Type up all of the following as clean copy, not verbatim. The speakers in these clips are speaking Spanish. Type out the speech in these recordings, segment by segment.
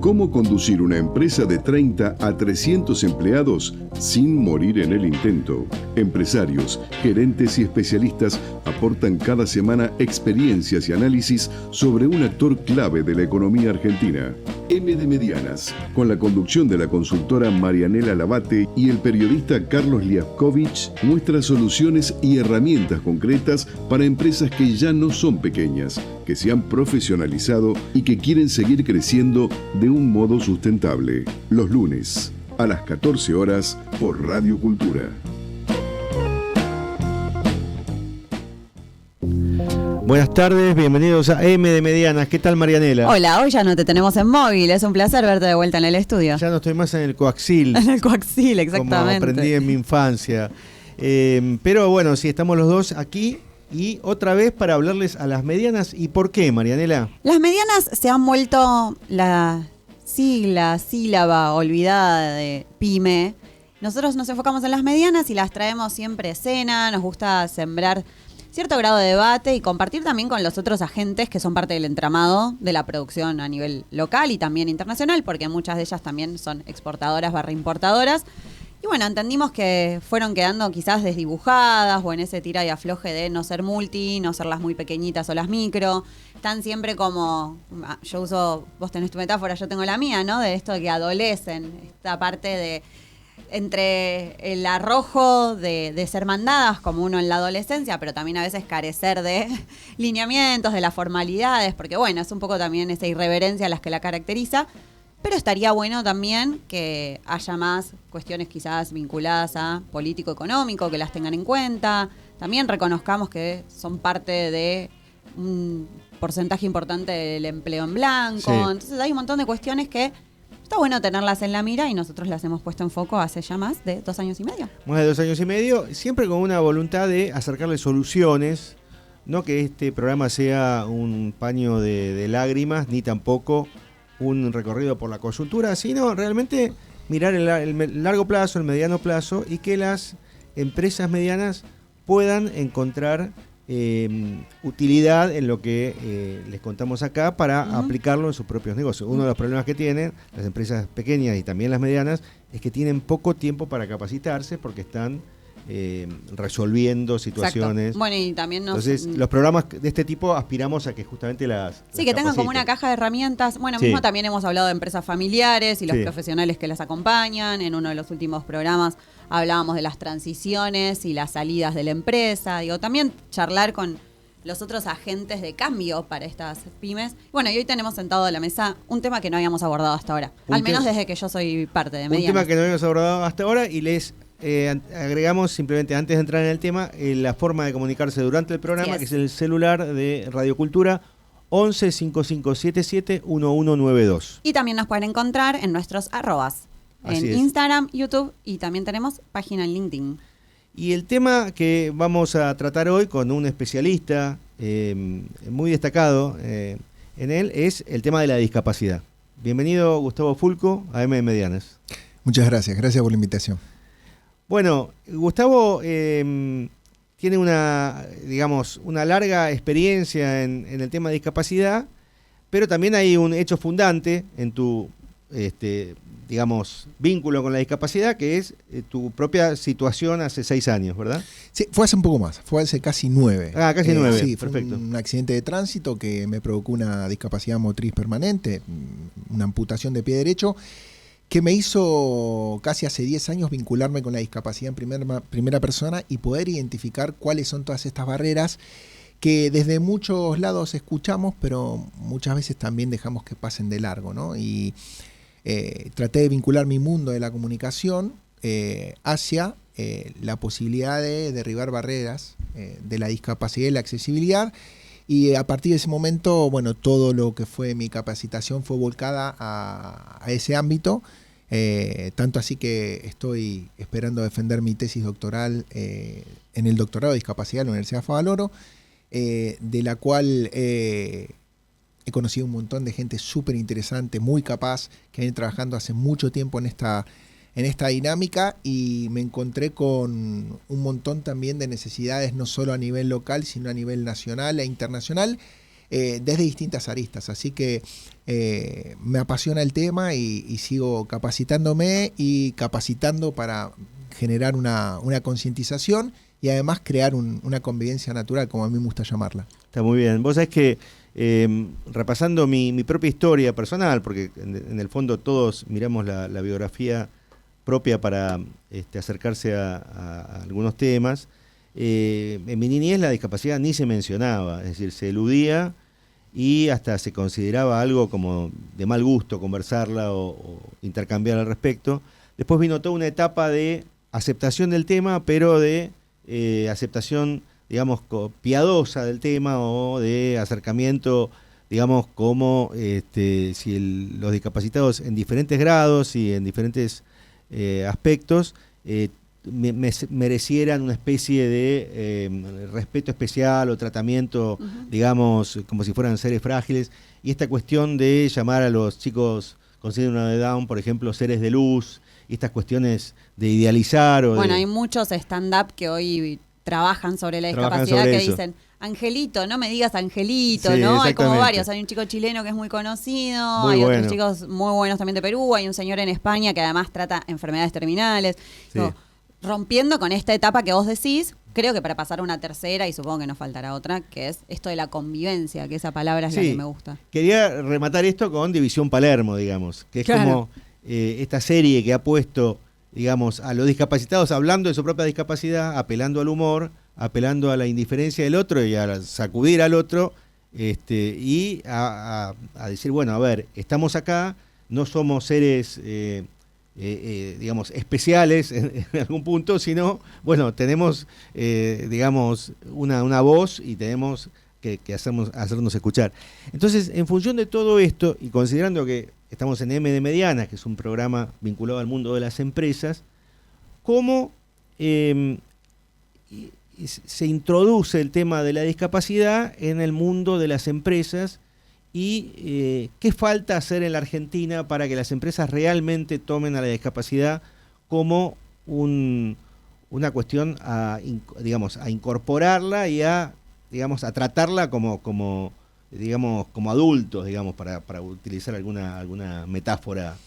¿Cómo conducir una empresa de 30 a 300 empleados sin morir en el intento? Empresarios, gerentes y especialistas aportan cada semana experiencias y análisis sobre un actor clave de la economía argentina. M de Medianas, con la conducción de la consultora Marianela Labate y el periodista Carlos Liaskovich, muestra soluciones y herramientas concretas para empresas que ya no son pequeñas, que se han profesionalizado y que quieren seguir creciendo de un modo sustentable. Los lunes, a las 14 horas, por Radio Cultura. Buenas tardes, bienvenidos a M de Medianas. ¿Qué tal, Marianela? Hola, hoy ya no te tenemos en móvil, es un placer verte de vuelta en el estudio. Ya no estoy más en el coaxil. En el coaxil, exactamente. Como aprendí en mi infancia. Pero bueno, sí, estamos los dos aquí y otra vez para hablarles a las medianas. ¿Y por qué, Marianela? Las medianas se han vuelto la sílaba olvidada de pyme. Nosotros nos enfocamos en las medianas y las traemos siempre a escena, nos gusta sembrar cierto grado de debate y compartir también con los otros agentes que son parte del entramado de la producción a nivel local y también internacional, porque muchas de ellas también son exportadoras / importadoras. Y bueno, entendimos que fueron quedando quizás desdibujadas o en ese tira y afloje de no ser multi, no ser las muy pequeñitas o las micro. Están siempre como, yo uso, vos tenés tu metáfora, yo tengo la mía, ¿no? De esto de que adolecen, esta parte de entre el arrojo de ser mandadas como uno en la adolescencia, pero también a veces carecer de lineamientos, de las formalidades, porque bueno, es un poco también esa irreverencia a las que la caracteriza, pero estaría bueno también que haya más cuestiones quizás vinculadas a político-económico, que las tengan en cuenta, también reconozcamos que son parte de un porcentaje importante del empleo en blanco, sí. Entonces hay un montón de cuestiones que está bueno tenerlas en la mira y nosotros las hemos puesto en foco hace ya más de 2 años y medio. Más de 2 años y medio, siempre con una voluntad de acercarle soluciones, no que este programa sea un paño de lágrimas, ni tampoco un recorrido por la coyuntura, sino realmente mirar el largo plazo, el mediano plazo y que las empresas medianas puedan encontrar utilidad en lo que les contamos acá para aplicarlo en sus propios negocios. Uno de los problemas que tienen las empresas pequeñas y también las medianas es que tienen poco tiempo para capacitarse porque están resolviendo situaciones. Exacto. Bueno, y también entonces los programas de este tipo aspiramos a que justamente las que tengan como una caja de herramientas. Bueno, mismo también hemos hablado de empresas familiares y los profesionales que las acompañan. En uno de los últimos programas hablábamos de las transiciones y las salidas de la empresa. Digo, también charlar con los otros agentes de cambio para estas pymes. Bueno, y hoy tenemos sentado a la mesa un tema que no habíamos abordado hasta ahora. Al menos desde que yo soy parte de Medianas. Un tema que no habíamos abordado hasta ahora y les agregamos simplemente antes de entrar en el tema la forma de comunicarse durante el programa, que es el celular de Radio Cultura 11 5577 1192. Y también nos pueden encontrar en nuestros arrobas, en Instagram, YouTube y también tenemos página en LinkedIn. Y el tema que vamos a tratar hoy con un especialista muy destacado en él es el tema de la discapacidad. Bienvenido Gustavo Fulco a M de Medianas. Muchas gracias por la invitación. Bueno, Gustavo tiene una larga experiencia en el tema de discapacidad, pero también hay un hecho fundante en tu, vínculo con la discapacidad, que es tu propia situación hace 6 años, ¿verdad? Sí, fue hace un poco más, fue hace casi 9. Ah, casi 9, sí, perfecto. Fue un accidente de tránsito que me provocó una discapacidad motriz permanente, una amputación de pie derecho, que me hizo casi hace 10 años vincularme con la discapacidad en primera persona y poder identificar cuáles son todas estas barreras que desde muchos lados escuchamos, pero muchas veces también dejamos que pasen de largo, ¿no? Y traté de vincular mi mundo de la comunicación hacia la posibilidad de derribar barreras de la discapacidad y la accesibilidad. Y a partir de ese momento, bueno, todo lo que fue mi capacitación fue volcada a ese ámbito, tanto así que estoy esperando defender mi tesis doctoral en el doctorado de discapacidad de la Universidad Favaloro, de la cual he conocido un montón de gente súper interesante, muy capaz, que viene trabajando hace mucho tiempo en esta dinámica, y me encontré con un montón también de necesidades, no solo a nivel local, sino a nivel nacional e internacional, desde distintas aristas. Así que me apasiona el tema y sigo capacitándome y capacitando para generar una concientización y además crear una convivencia natural, como a mí me gusta llamarla. Está muy bien. Vos sabés que repasando mi propia historia personal, porque en el fondo todos miramos la biografía propia para acercarse a algunos temas, en mi niñez la discapacidad ni se mencionaba, es decir, se eludía y hasta se consideraba algo como de mal gusto conversarla o intercambiar al respecto. Después vino toda una etapa de aceptación del tema, pero de aceptación, digamos, piadosa del tema o de acercamiento, digamos, como si los discapacitados en diferentes grados y en diferentes aspectos merecieran una especie de respeto especial o tratamiento, digamos, como si fueran seres frágiles. Y esta cuestión de llamar a los chicos con síndrome de Down, por ejemplo, seres de luz, y estas cuestiones de idealizar. Bueno, hay muchos stand-up que hoy trabajan sobre la discapacidad que dicen, Angelito, no me digas Angelito, sí, ¿no? Hay como varios, hay un chico chileno que es muy conocido, muy hay bueno. Otros chicos muy buenos también de Perú, hay un señor en España que además trata enfermedades terminales. Sí. Rompiendo con esta etapa que vos decís, creo que para pasar a una tercera, y supongo que nos faltará otra, que es esto de la convivencia, que esa palabra es la que me gusta. Quería rematar esto con División Palermo, digamos, que es como esta serie que ha puesto, digamos, a los discapacitados hablando de su propia discapacidad, apelando al humor, apelando a la indiferencia del otro y a sacudir al otro, y a decir, bueno, a ver, estamos acá, no somos seres, digamos, especiales en algún punto, sino, bueno, tenemos, digamos, una voz y tenemos que hacernos escuchar. Entonces, en función de todo esto, y considerando que estamos en M de Medianas, que es un programa vinculado al mundo de las empresas, ¿cómo se introduce el tema de la discapacidad en el mundo de las empresas y qué falta hacer en la Argentina para que las empresas realmente tomen a la discapacidad como una cuestión a incorporarla y a tratarla como adultos, digamos, para utilizar alguna metáfora?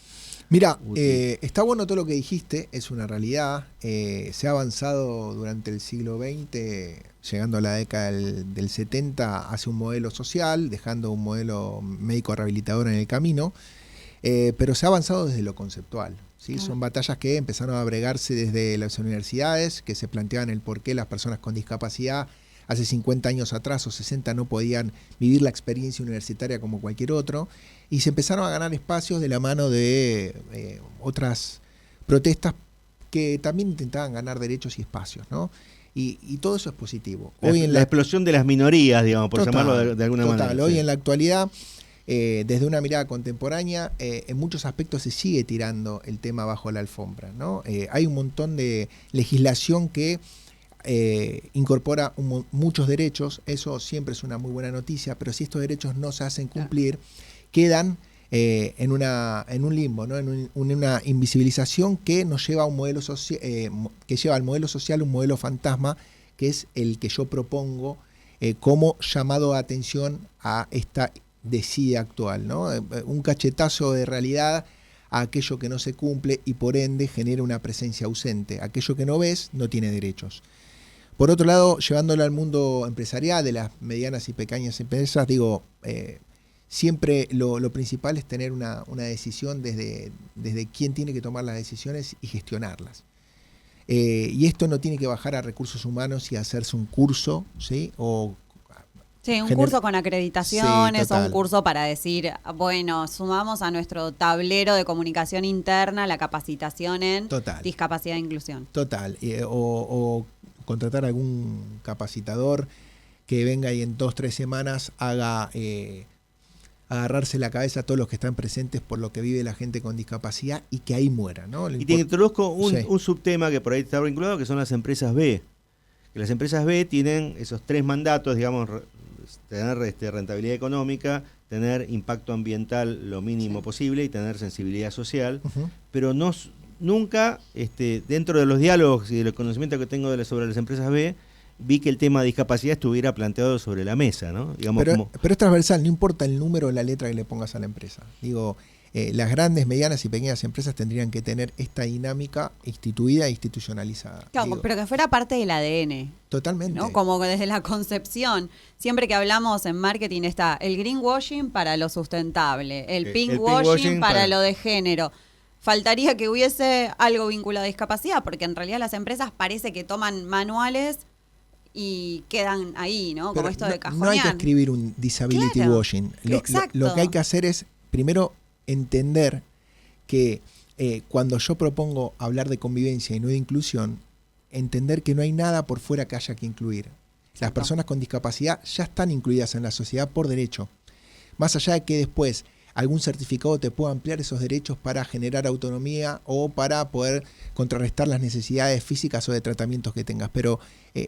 Mira, está bueno todo lo que dijiste, es una realidad. Se ha avanzado durante el siglo XX, llegando a la década del 70, hacia un modelo social, dejando un modelo médico rehabilitador en el camino, pero se ha avanzado desde lo conceptual, ¿sí? Son batallas que empezaron a bregarse desde las universidades, que se planteaban el por qué las personas con discapacidad hace 50 años atrás o 60 no podían vivir la experiencia universitaria como cualquier otro, y se empezaron a ganar espacios de la mano de otras protestas que también intentaban ganar derechos y espacios, ¿no? Y todo eso es positivo. Hoy La explosión de las minorías, digamos, por llamarlo de alguna manera. Hoy sí. en la actualidad, desde una mirada contemporánea, en muchos aspectos se sigue tirando el tema bajo la alfombra, ¿no? Hay un montón de legislación que incorpora muchos derechos, eso siempre es una muy buena noticia, pero si estos derechos no se hacen cumplir, quedan en un limbo, ¿no? en una invisibilización que nos lleva a un modelo que lleva al modelo social un modelo fantasma, que es el que yo propongo como llamado a atención a esta desidia actual, ¿no? Un cachetazo de realidad a aquello que no se cumple y por ende genera una presencia ausente. Aquello que no ves no tiene derechos. Por otro lado, llevándolo al mundo empresarial, de las medianas y pequeñas empresas, digo, siempre lo principal es tener una decisión desde quién tiene que tomar las decisiones y gestionarlas. Y esto no tiene que bajar a recursos humanos y hacerse un curso, ¿sí? Sí, un curso con acreditaciones, sí, o un curso para decir, bueno, sumamos a nuestro tablero de comunicación interna la capacitación en discapacidad e inclusión. Total, o contratar a algún capacitador que venga y en 2-3 semanas haga agarrarse la cabeza a todos los que están presentes por lo que vive la gente con discapacidad y que ahí muera, ¿no? Y te introduzco un subtema que por ahí está vinculado, que son las empresas B. Que las empresas B tienen esos 3 mandatos, digamos, tener rentabilidad económica, tener impacto ambiental lo mínimo posible y tener sensibilidad social, pero nunca, dentro de los diálogos y de los conocimientos que tengo sobre las empresas B, vi que el tema de discapacidad estuviera planteado sobre la mesa, ¿no? Digamos, pero es transversal, no importa el número o la letra que le pongas a la empresa. Digo, las grandes, medianas y pequeñas empresas tendrían que tener esta dinámica instituida e institucionalizada. Claro, Digo, pero que fuera parte del ADN. totalmente. ¿No? Como que desde la concepción. Siempre que hablamos en marketing está el greenwashing para lo sustentable, el pinkwashing para lo de género. Faltaría que hubiese algo vinculado a discapacidad, porque en realidad las empresas parece que toman manuales y quedan ahí, ¿no? Pero Como esto de no cajonear. hay que escribir un disability Claro, washing. exacto. Lo que hay que hacer es, primero, entender que cuando yo propongo hablar de convivencia y no de inclusión, entender que no hay nada por fuera que haya que incluir. Las Exacto. personas con discapacidad ya están incluidas en la sociedad por derecho. Más allá de que después algún certificado te pueda ampliar esos derechos para generar autonomía o para poder contrarrestar las necesidades físicas o de tratamientos que tengas. Pero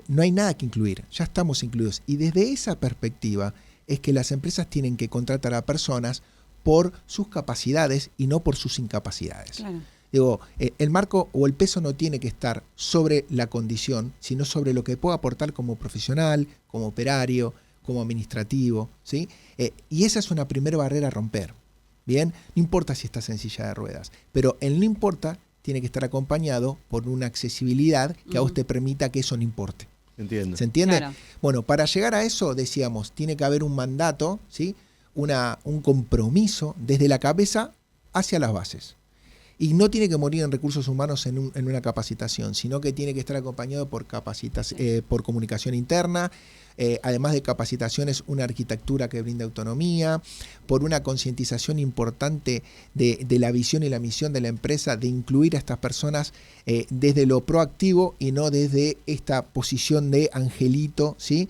no hay nada que incluir, ya estamos incluidos. Y desde esa perspectiva es que las empresas tienen que contratar a personas por sus capacidades y no por sus incapacidades. Claro. Digo, el marco o el peso no tiene que estar sobre la condición, sino sobre lo que puedo aportar como profesional, como operario, como administrativo, ¿sí? Y esa es una primera barrera a romper. Bien, no importa si estás en silla de ruedas, pero el no importa tiene que estar acompañado por una accesibilidad que a vos te permita que eso no importe. Entiendo. ¿Se entiende? Claro. Bueno, para llegar a eso, decíamos, tiene que haber un mandato, ¿sí? Un compromiso desde la cabeza hacia las bases. Y no tiene que morir en recursos humanos en una capacitación, sino que tiene que estar acompañado por por comunicación interna, además de capacitaciones, una arquitectura que brinde autonomía, por una concientización importante de la visión y la misión de la empresa, de incluir a estas personas desde lo proactivo y no desde esta posición de angelito, ¿sí?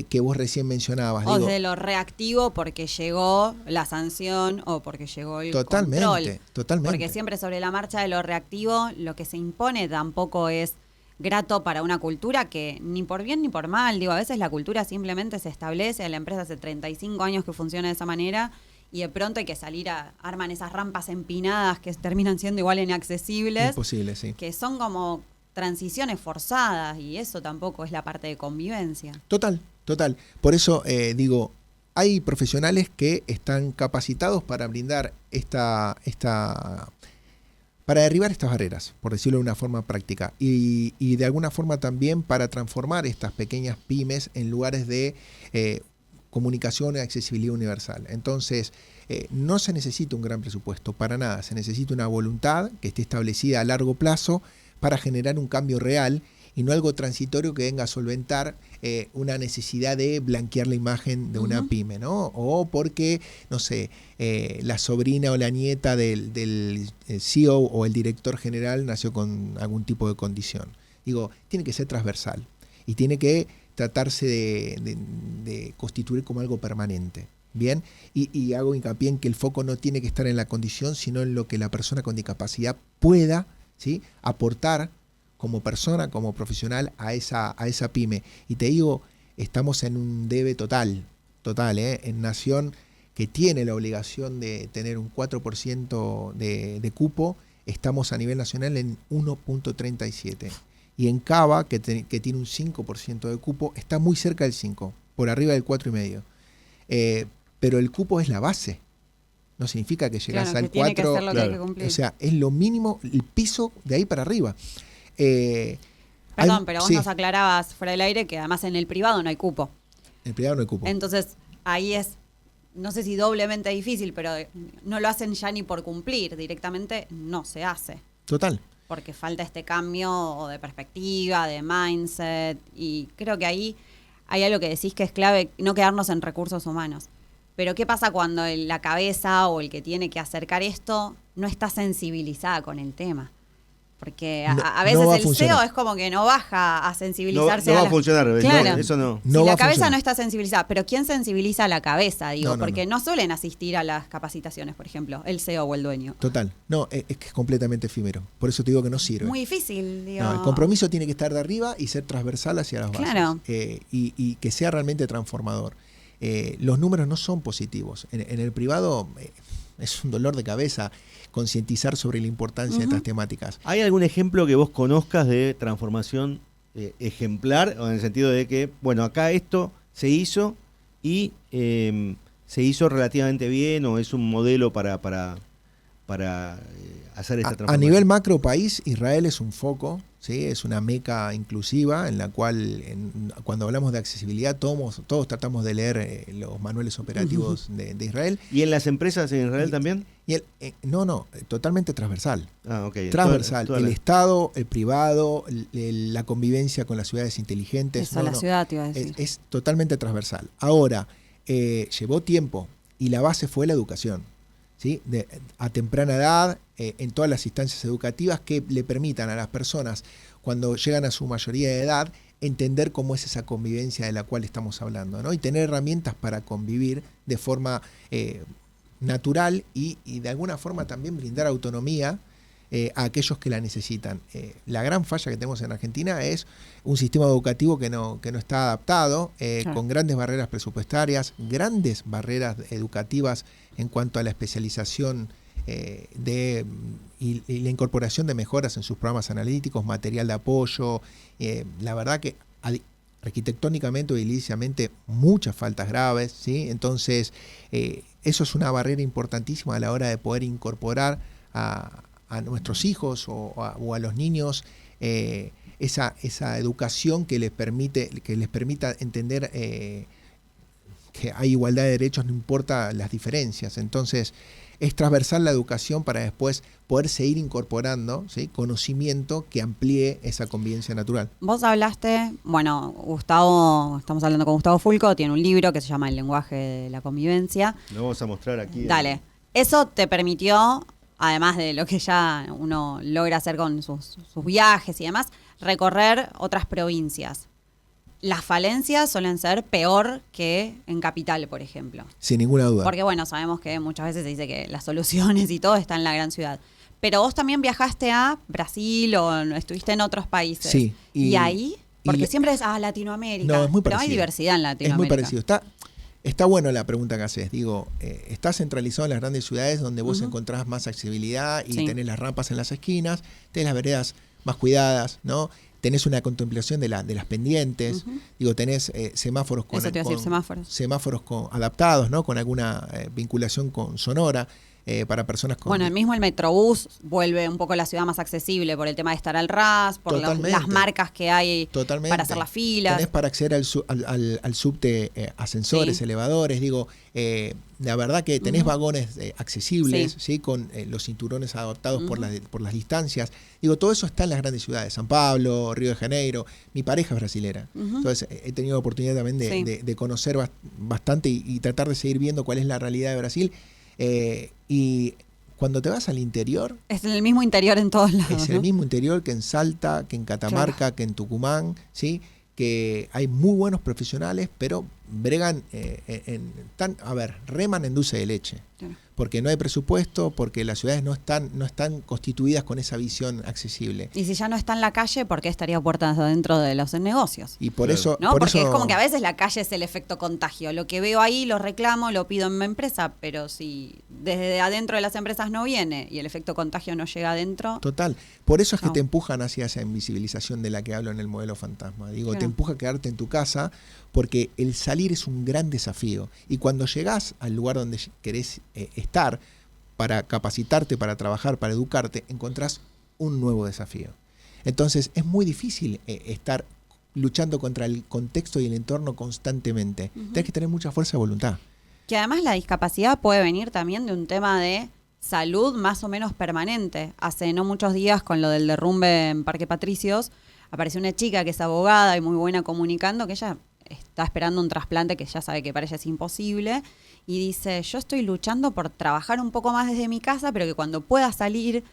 Que vos recién mencionabas. O desde lo reactivo porque llegó la sanción o porque llegó el control. Totalmente. Porque siempre sobre la marcha de lo reactivo, lo que se impone tampoco es grato para una cultura que ni por bien ni por mal, digo, a veces la cultura simplemente se establece, la empresa hace 35 años que funciona de esa manera y de pronto hay que salir arman esas rampas empinadas que terminan siendo igual inaccesibles. Imposible, sí. Que son como transiciones forzadas y eso tampoco es la parte de convivencia. Total. Por eso digo, hay profesionales que están capacitados para brindar para derribar estas barreras, por decirlo de una forma práctica, y de alguna forma también para transformar estas pequeñas pymes en lugares de comunicación y accesibilidad universal. Entonces, no se necesita un gran presupuesto, para nada, se necesita una voluntad que esté establecida a largo plazo para generar un cambio real y no algo transitorio que venga a solventar una necesidad de blanquear la imagen de una pyme, ¿no? O porque, no sé, la sobrina o la nieta del CEO o el director general nació con algún tipo de condición. Digo, tiene que ser transversal y tiene que tratarse de constituir como algo permanente. Bien, y hago hincapié en que el foco no tiene que estar en la condición, sino en lo que la persona con discapacidad pueda, ¿sí?, aportar como persona, como profesional a esa pyme. Y te digo, estamos en un debe total, en Nación, que tiene la obligación de tener un 4% de cupo, estamos a nivel nacional en 1.37. Y en Cava, que tiene un 5% de cupo, está muy cerca del 5, por arriba del 4,5. Pero el cupo es la base. No significa que llegas al 4. Tiene que ser lo que hay que cumplir. O sea, es lo mínimo, el piso de ahí para arriba. Perdón, pero vos nos aclarabas fuera del aire que además en el privado no hay cupo. En el privado no hay cupo. Entonces, ahí es, no sé si doblemente difícil, pero no lo hacen ya ni por cumplir. Directamente no se hace. Total. Porque falta este cambio de perspectiva, de mindset. Y creo que ahí hay algo que decís que es clave, no quedarnos en recursos humanos. Pero ¿qué pasa cuando la cabeza o el que tiene que acercar esto no está sensibilizada con el tema? Porque a veces el CEO es como que no baja a sensibilizarse. No va a funcionar, claro. Eso no. Si la cabeza no está sensibilizada, pero ¿quién sensibiliza a la cabeza? Digo, porque no suelen asistir a las capacitaciones, por ejemplo, el CEO o el dueño. Total. No, es que es completamente efímero. Por eso te digo que no sirve. Muy difícil, digo. No, el compromiso tiene que estar de arriba y ser transversal hacia las bases. Claro. Y que sea realmente transformador. Los números no son positivos. En el privado es un dolor de cabeza concientizar sobre la importancia de estas temáticas. ¿Hay algún ejemplo que vos conozcas de transformación ejemplar, o en el sentido de que, bueno, acá esto se hizo y se hizo relativamente bien, o es un modelo para hacer esta A transformación? nivel macro país, Israel es un foco, ¿sí? Es una meca inclusiva en la cual cuando hablamos de accesibilidad todos tratamos de leer los manuales operativos de Israel. ¿Y en las empresas en Israel también? Y no, totalmente transversal. Ah, ok. Transversal. Toda el la- Estado, el privado, la convivencia con las ciudades inteligentes. Eso, la ciudad te iba a decir. Es totalmente transversal. Ahora, llevó tiempo y la base fue la educación. ¿Sí? A temprana edad, en todas las instancias educativas que le permitan a las personas, cuando llegan a su mayoría de edad, entender cómo es esa convivencia de la cual estamos hablando, ¿no? Y tener herramientas para convivir de forma natural y de alguna forma también brindar autonomía a aquellos que la necesitan. La gran falla que tenemos en Argentina es un sistema educativo que no está adaptado, Claro. con grandes barreras presupuestarias, grandes barreras educativas en cuanto a la especialización y la incorporación de mejoras en sus programas analíticos, material de apoyo. La verdad que arquitectónicamente o ediliciamente muchas faltas graves, ¿sí? Entonces, eso es una barrera importantísima a la hora de poder incorporar a nuestros hijos o a los niños esa educación que les permita entender que hay igualdad de derechos, no importa las diferencias. Entonces, es transversal la educación para después poder seguir incorporando, ¿sí? Conocimiento que amplíe esa convivencia natural. Vos hablaste, bueno, Gustavo, estamos hablando con Gustavo Fulco, tiene un libro que se llama El lenguaje de la convivencia. Lo vamos a mostrar aquí. Dale. Eso te permitió, además de lo que ya uno logra hacer con sus viajes y demás, recorrer otras provincias. Las falencias suelen ser peor que en Capital, por ejemplo. Sin ninguna duda. Porque bueno, sabemos que muchas veces se dice que las soluciones y todo están en la gran ciudad. Pero vos también viajaste a Brasil o estuviste en otros países. Sí. ¿Y ahí? Porque y- siempre es Latinoamérica. No, es muy pero hay parecido. diversidad en Es Latinoamérica. muy parecido. Está bueno la pregunta que haces. Digo, está centralizado en las grandes ciudades donde vos encontrás más accesibilidad y Sí. tenés las rampas en las esquinas, tenés las veredas más cuidadas, ¿no? Tenés una contemplación de las pendientes. Digo, tenés semáforos Eso te iba a decir, semáforos. adaptados, ¿no? Con alguna vinculación con Sonora. Para personas con... Bueno, el Metrobús vuelve un poco la ciudad más accesible por el tema de estar al ras, por Totalmente. las marcas que hay Totalmente. para hacer las filas. Tenés para acceder al subte ascensores, Sí. elevadores, digo, la verdad que tenés vagones accesibles, Sí. ¿sí? Con los cinturones adaptados por las distancias. Digo, todo eso está en las grandes ciudades, San Pablo, Río de Janeiro. Mi pareja es brasilera, entonces he tenido oportunidad también Sí. de conocer bastante y tratar de seguir viendo cuál es la realidad de Brasil. Y cuando te vas al interior, Es el mismo interior en todos lados. es ¿no? el mismo interior que en Salta, que en Catamarca, que en Tucumán, ¿sí? Que hay muy buenos profesionales, pero bregan reman en dulce de leche. Claro. Porque no hay presupuesto, porque las ciudades no están constituidas con esa visión accesible. Y si ya no está en la calle, ¿por qué estaría puertas adentro de los negocios? Y por Claro. eso... ¿No? por Porque eso- es como que a veces la calle es el efecto contagio. Lo que veo ahí lo reclamo, lo pido en mi empresa, pero si desde adentro de las empresas no viene y el efecto contagio no llega adentro, Total. Por eso es que No. te empujan hacia esa invisibilización de la que hablo en el modelo fantasma. Digo, Claro. te empuja a quedarte en tu casa porque el salir es un gran desafío. Y cuando llegás al lugar donde querés estar para capacitarte, para trabajar, para educarte, encontrás un nuevo desafío. Entonces es muy difícil estar luchando contra el contexto y el entorno constantemente. Tenés que tener mucha fuerza de voluntad. que además la discapacidad puede venir también de un tema de salud más o menos permanente. Hace no muchos días, con lo del derrumbe en Parque Patricios, apareció una chica que es abogada y muy buena comunicando, que ella está esperando un trasplante que ya sabe que para ella es imposible, y dice, yo estoy luchando por trabajar un poco más desde mi casa, pero que cuando pueda salir,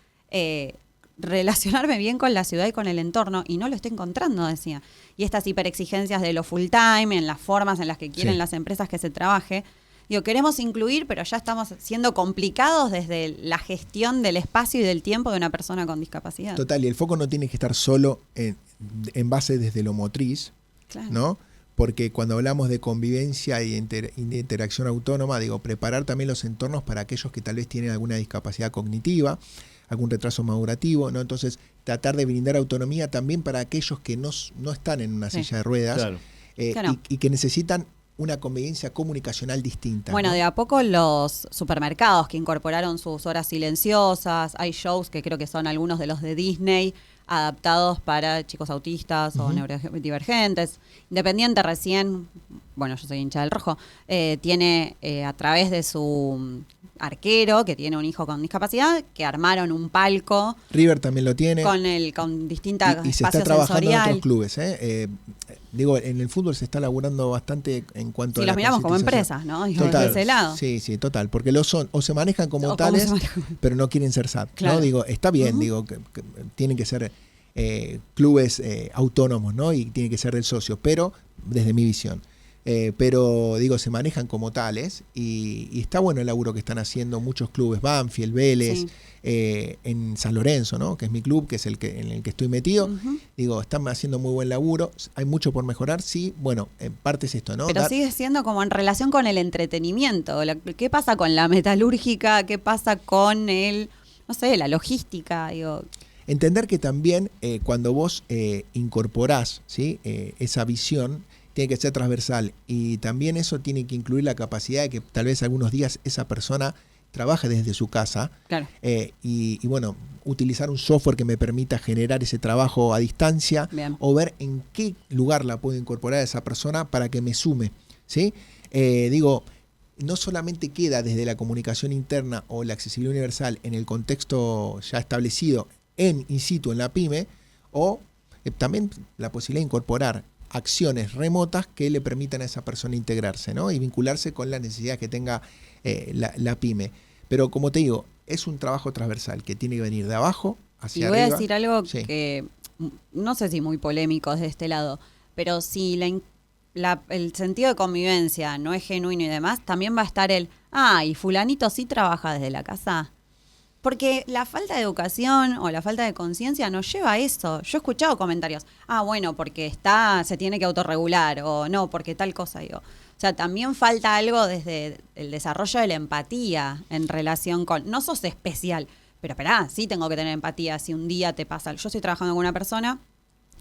relacionarme bien con la ciudad y con el entorno, y no lo estoy encontrando, decía. Y estas hiperexigencias de lo full time, en las formas en las que quieren Sí. las empresas que se trabaje, digo, queremos incluir, pero ya estamos siendo complicados desde la gestión del espacio y del tiempo de una persona con discapacidad. Total, y el foco no tiene que estar solo en base desde lo motriz, Claro. ¿no? porque cuando hablamos de convivencia y de interacción autónoma, digo, preparar también los entornos para aquellos que tal vez tienen alguna discapacidad cognitiva, algún retraso madurativo, ¿no? Entonces, tratar de brindar autonomía también para aquellos que no están en una silla de ruedas, Claro. Claro. y que necesitan una convivencia comunicacional distinta. Bueno, ¿no? de a poco los supermercados que incorporaron sus horas silenciosas, hay shows que creo que son algunos de los de Disney, adaptados para chicos autistas o neurodivergentes. Independiente recién, bueno, yo soy hincha del Rojo, tiene a través de su arquero, que tiene un hijo con discapacidad, que armaron un palco River también lo tiene. con distintas y se está espacio trabajando en sensorial. otros clubes. Digo, en el fútbol se está laburando bastante en cuanto Si a la los miramos como concientización. empresas, ¿no? Digo, Total. de ese lado. Sí, total, porque lo son, o se manejan como O tales, cómo se manejan. pero no quieren ser SAT, Claro. ¿no? Digo, está bien, digo, que tienen que ser clubes autónomos, ¿no? Y tiene que ser del socio, pero desde mi visión. Pero digo, se manejan como tales y está bueno el laburo que están haciendo muchos clubes, Banfield, Vélez, Sí. en San Lorenzo, ¿no? Que es mi club, que es en el que estoy metido. Digo, están haciendo muy buen laburo, hay mucho por mejorar, sí, bueno, en parte es esto, ¿no? Pero sigue siendo como en relación con el entretenimiento. ¿Qué pasa con la metalúrgica? ¿Qué pasa con no sé, la logística? Digo, Entender que también cuando vos incorporás, ¿sí? Esa visión, tiene que ser transversal y también eso tiene que incluir la capacidad de que tal vez algunos días esa persona trabaje desde su casa claro. y bueno, utilizar un software que me permita generar ese trabajo a distancia Bien. o ver en qué lugar la puedo incorporar a esa persona para que me sume, ¿sí? Digo, no solamente queda desde la comunicación interna o la accesibilidad universal en el contexto ya establecido in situ en la pyme, o también la posibilidad de incorporar acciones remotas que le permitan a esa persona integrarse, ¿no? Y vincularse con las necesidades que tenga la pyme. Pero como te digo, es un trabajo transversal que tiene que venir de abajo hacia Y voy arriba. a decir algo Sí. que no sé si muy polémico desde este lado, pero si el sentido de convivencia no es genuino y demás, también va a estar y fulanito sí trabaja desde la casa. Porque la falta de educación o la falta de conciencia nos lleva a eso. Yo he escuchado comentarios, bueno, porque se tiene que autorregular, o no, porque tal cosa, digo. O sea, también falta algo desde el desarrollo de la empatía en relación con, no sos especial, pero esperá, sí tengo que tener empatía si un día te pasa. Yo estoy trabajando con una persona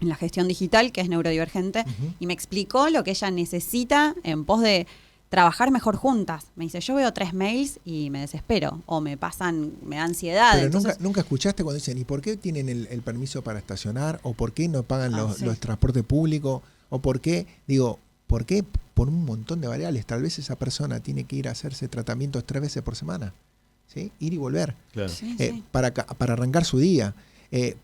en la gestión digital que es neurodivergente y me explicó lo que ella necesita en pos de trabajar mejor juntas. Me dice, yo veo 3 mails y me desespero, o me da ansiedad. Pero Entonces, nunca escuchaste cuando dicen, ¿y por qué tienen el permiso para estacionar? ¿O por qué no pagan sí. los transportes públicos? ¿O por qué? Digo, ¿por qué? Por un montón de variables. Tal vez esa persona tiene que ir a hacerse tratamientos 3 veces por semana, ¿sí? Ir y volver, Claro. sí. para arrancar su día.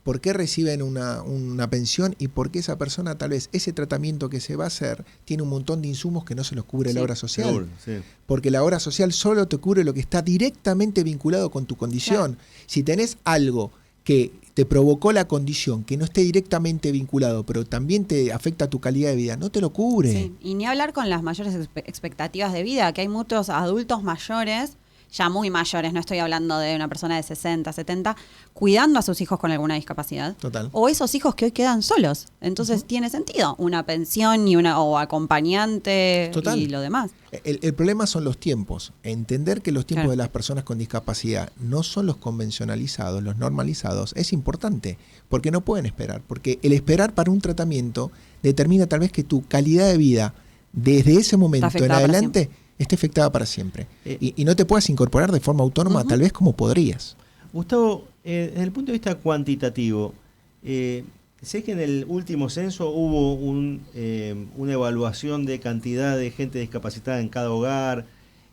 ¿Por qué reciben una pensión y por qué esa persona tal vez ese tratamiento que se va a hacer tiene un montón de insumos que no se los cubre la obra social? Seguro, sí. Porque la obra social solo te cubre lo que está directamente vinculado con tu condición. Claro. Si tenés algo que te provocó la condición, que no esté directamente vinculado, pero también te afecta tu calidad de vida, no te lo cubre. Sí, y ni hablar con las mayores expectativas de vida, que hay muchos adultos mayores, ya muy mayores, no estoy hablando de una persona de 60, 70, cuidando a sus hijos con alguna discapacidad. Total. O esos hijos que hoy quedan solos. Entonces tiene sentido una pensión o acompañante. Total. Y lo demás. El problema son los tiempos. Entender que los tiempos Claro. de las personas con discapacidad no son los convencionalizados, los normalizados, es importante, porque no pueden esperar. Porque el esperar para un tratamiento determina tal vez que tu calidad de vida desde ese momento en afectada para adelante esté afectada para siempre. Y no te puedas incorporar de forma autónoma tal vez como podrías. Gustavo, desde el punto de vista cuantitativo, sé que en el último censo hubo una evaluación de cantidad de gente discapacitada en cada hogar,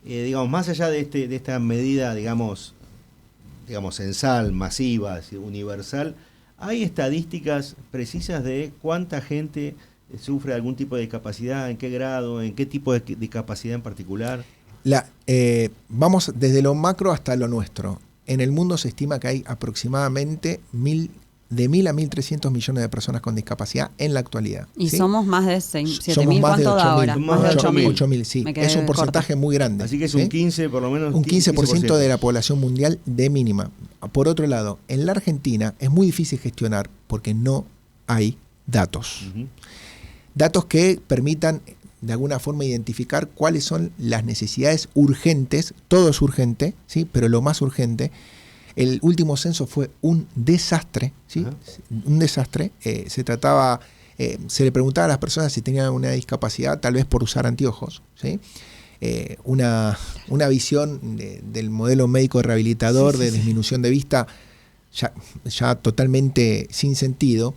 digamos, más allá de esta medida, digamos, censal, masiva, universal, ¿hay estadísticas precisas de cuánta gente sufre algún tipo de discapacidad, en qué grado, en qué tipo de discapacidad en particular? Vamos desde lo macro hasta lo nuestro. En el mundo se estima que hay aproximadamente de 1.000 a 1.300 millones de personas con discapacidad en la actualidad. Y ¿sí? somos más de 7.000. Somos más de ¿Cuánto da 8.000. ahora? Más de 8.000. 8.000, sí. Me quedé Es un porcentaje corta. muy grande. Así que es ¿sí? un 15 por lo menos. Un 15% de la población mundial de mínima. Por otro lado, en la Argentina es muy difícil gestionar porque no hay datos. Ujú. datos que permitan de alguna forma identificar cuáles son las necesidades urgentes, todo es urgente, ¿sí? Pero lo más urgente. El último censo fue un desastre, ¿sí? Un desastre. Se trataba, se le preguntaba a las personas si tenían una discapacidad, tal vez por usar anteojos, ¿sí? Una visión del modelo médico rehabilitador de disminución de vista ya totalmente sin sentido.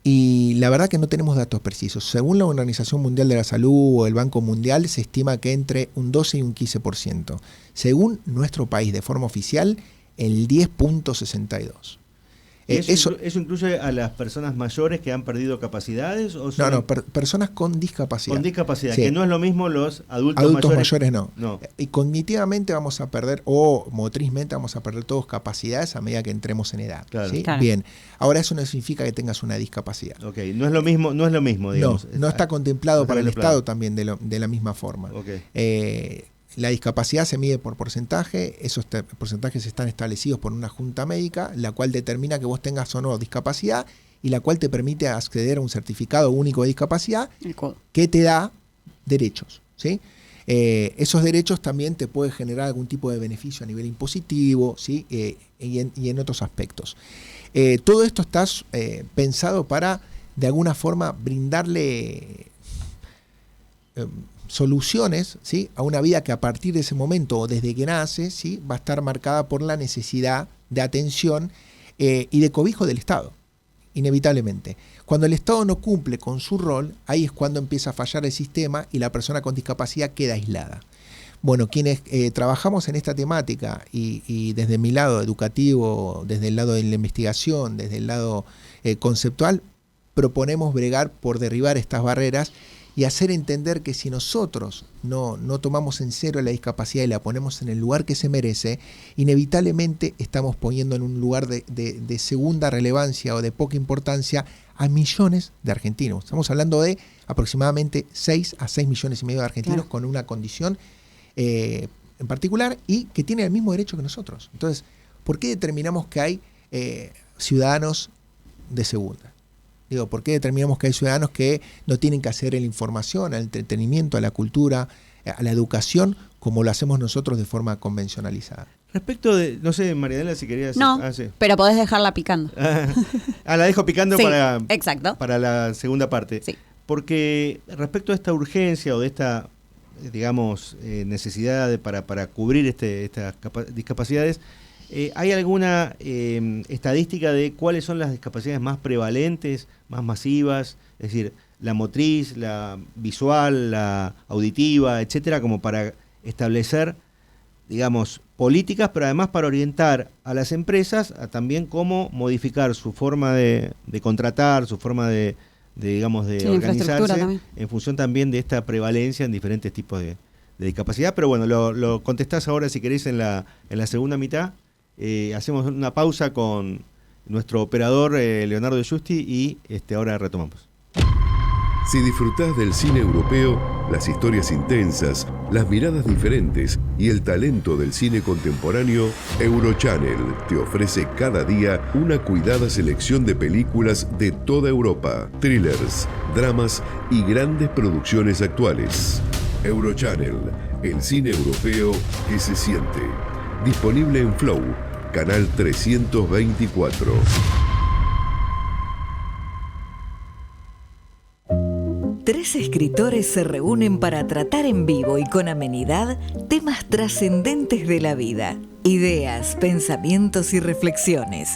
Y la verdad que no tenemos datos precisos. Según la Organización Mundial de la Salud o el Banco Mundial, se estima que entre un 12 y un 15%. Según nuestro país, de forma oficial, el 10.62%. ¿Eso incluye a las personas mayores que han perdido capacidades? ¿O son personas con discapacidad. Con discapacidad, sí. Que no es lo mismo los adultos mayores no. No. Y cognitivamente vamos a perder, o motrizmente vamos a perder todos capacidades a medida que entremos en edad. Claro. ¿Sí? Claro. Bien, ahora eso no significa que tengas una discapacidad. Ok, no es lo mismo, digamos. No está contemplado está para el contemplado. Estado también de la misma forma. Okay. La discapacidad se mide por porcentaje, esos porcentajes están establecidos por una junta médica, la cual determina que vos tengas o no discapacidad y la cual te permite acceder a un certificado único de discapacidad que te da derechos, ¿sí? Esos derechos también te pueden generar algún tipo de beneficio a nivel impositivo, ¿sí? Y en otros aspectos. Todo esto está pensado para, de alguna forma, brindarle soluciones, ¿sí? A una vida que a partir de ese momento o desde que nace, ¿sí? Va a estar marcada por la necesidad de atención y de cobijo del Estado, inevitablemente. Cuando el Estado no cumple con su rol, ahí es cuando empieza a fallar el sistema y la persona con discapacidad queda aislada. Bueno, quienes trabajamos en esta temática y desde mi lado educativo, desde el lado de la investigación, desde el lado conceptual, proponemos bregar por derribar estas barreras y hacer entender que si nosotros no tomamos en serio la discapacidad y la ponemos en el lugar que se merece, inevitablemente estamos poniendo en un lugar de segunda relevancia o de poca importancia a millones de argentinos. Estamos hablando de aproximadamente 6 a 6 millones y medio de argentinos, claro, con una condición en particular y que tienen el mismo derecho que nosotros. Entonces, ¿por qué determinamos que hay ciudadanos de segunda? Digo, ¿por qué determinamos que hay ciudadanos que no tienen que acceder a la información, al entretenimiento, a la cultura, a la educación, como lo hacemos nosotros de forma convencionalizada? Respecto de, no sé, Marianela, si querías... No, sí. Pero podés dejarla picando. La dejo picando, sí, exacto, para la segunda parte. Sí. Porque respecto a esta urgencia o de esta, digamos, necesidad para cubrir estas discapacidades, ¿hay alguna estadística de cuáles son las discapacidades más prevalentes, más masivas? Es decir, la motriz, la visual, la auditiva, etcétera, como para establecer, digamos, políticas, pero además para orientar a las empresas a también cómo modificar su forma de contratar, su forma de organizarse en función también de esta prevalencia en diferentes tipos de discapacidad. Pero bueno, lo contestás ahora si querés en la segunda mitad. Hacemos una pausa con nuestro operador Leonardo de Giusti y ahora retomamos. Si disfrutás del cine europeo, las historias intensas, las miradas diferentes y el talento del cine contemporáneo, Eurochannel te ofrece cada día una cuidada selección de películas de toda Europa, thrillers, dramas y grandes producciones actuales. Eurochannel, el cine europeo que se siente. Disponible en Flow, canal 324. Tres escritores se reúnen para tratar en vivo y con amenidad temas trascendentes de la vida, ideas, pensamientos y reflexiones,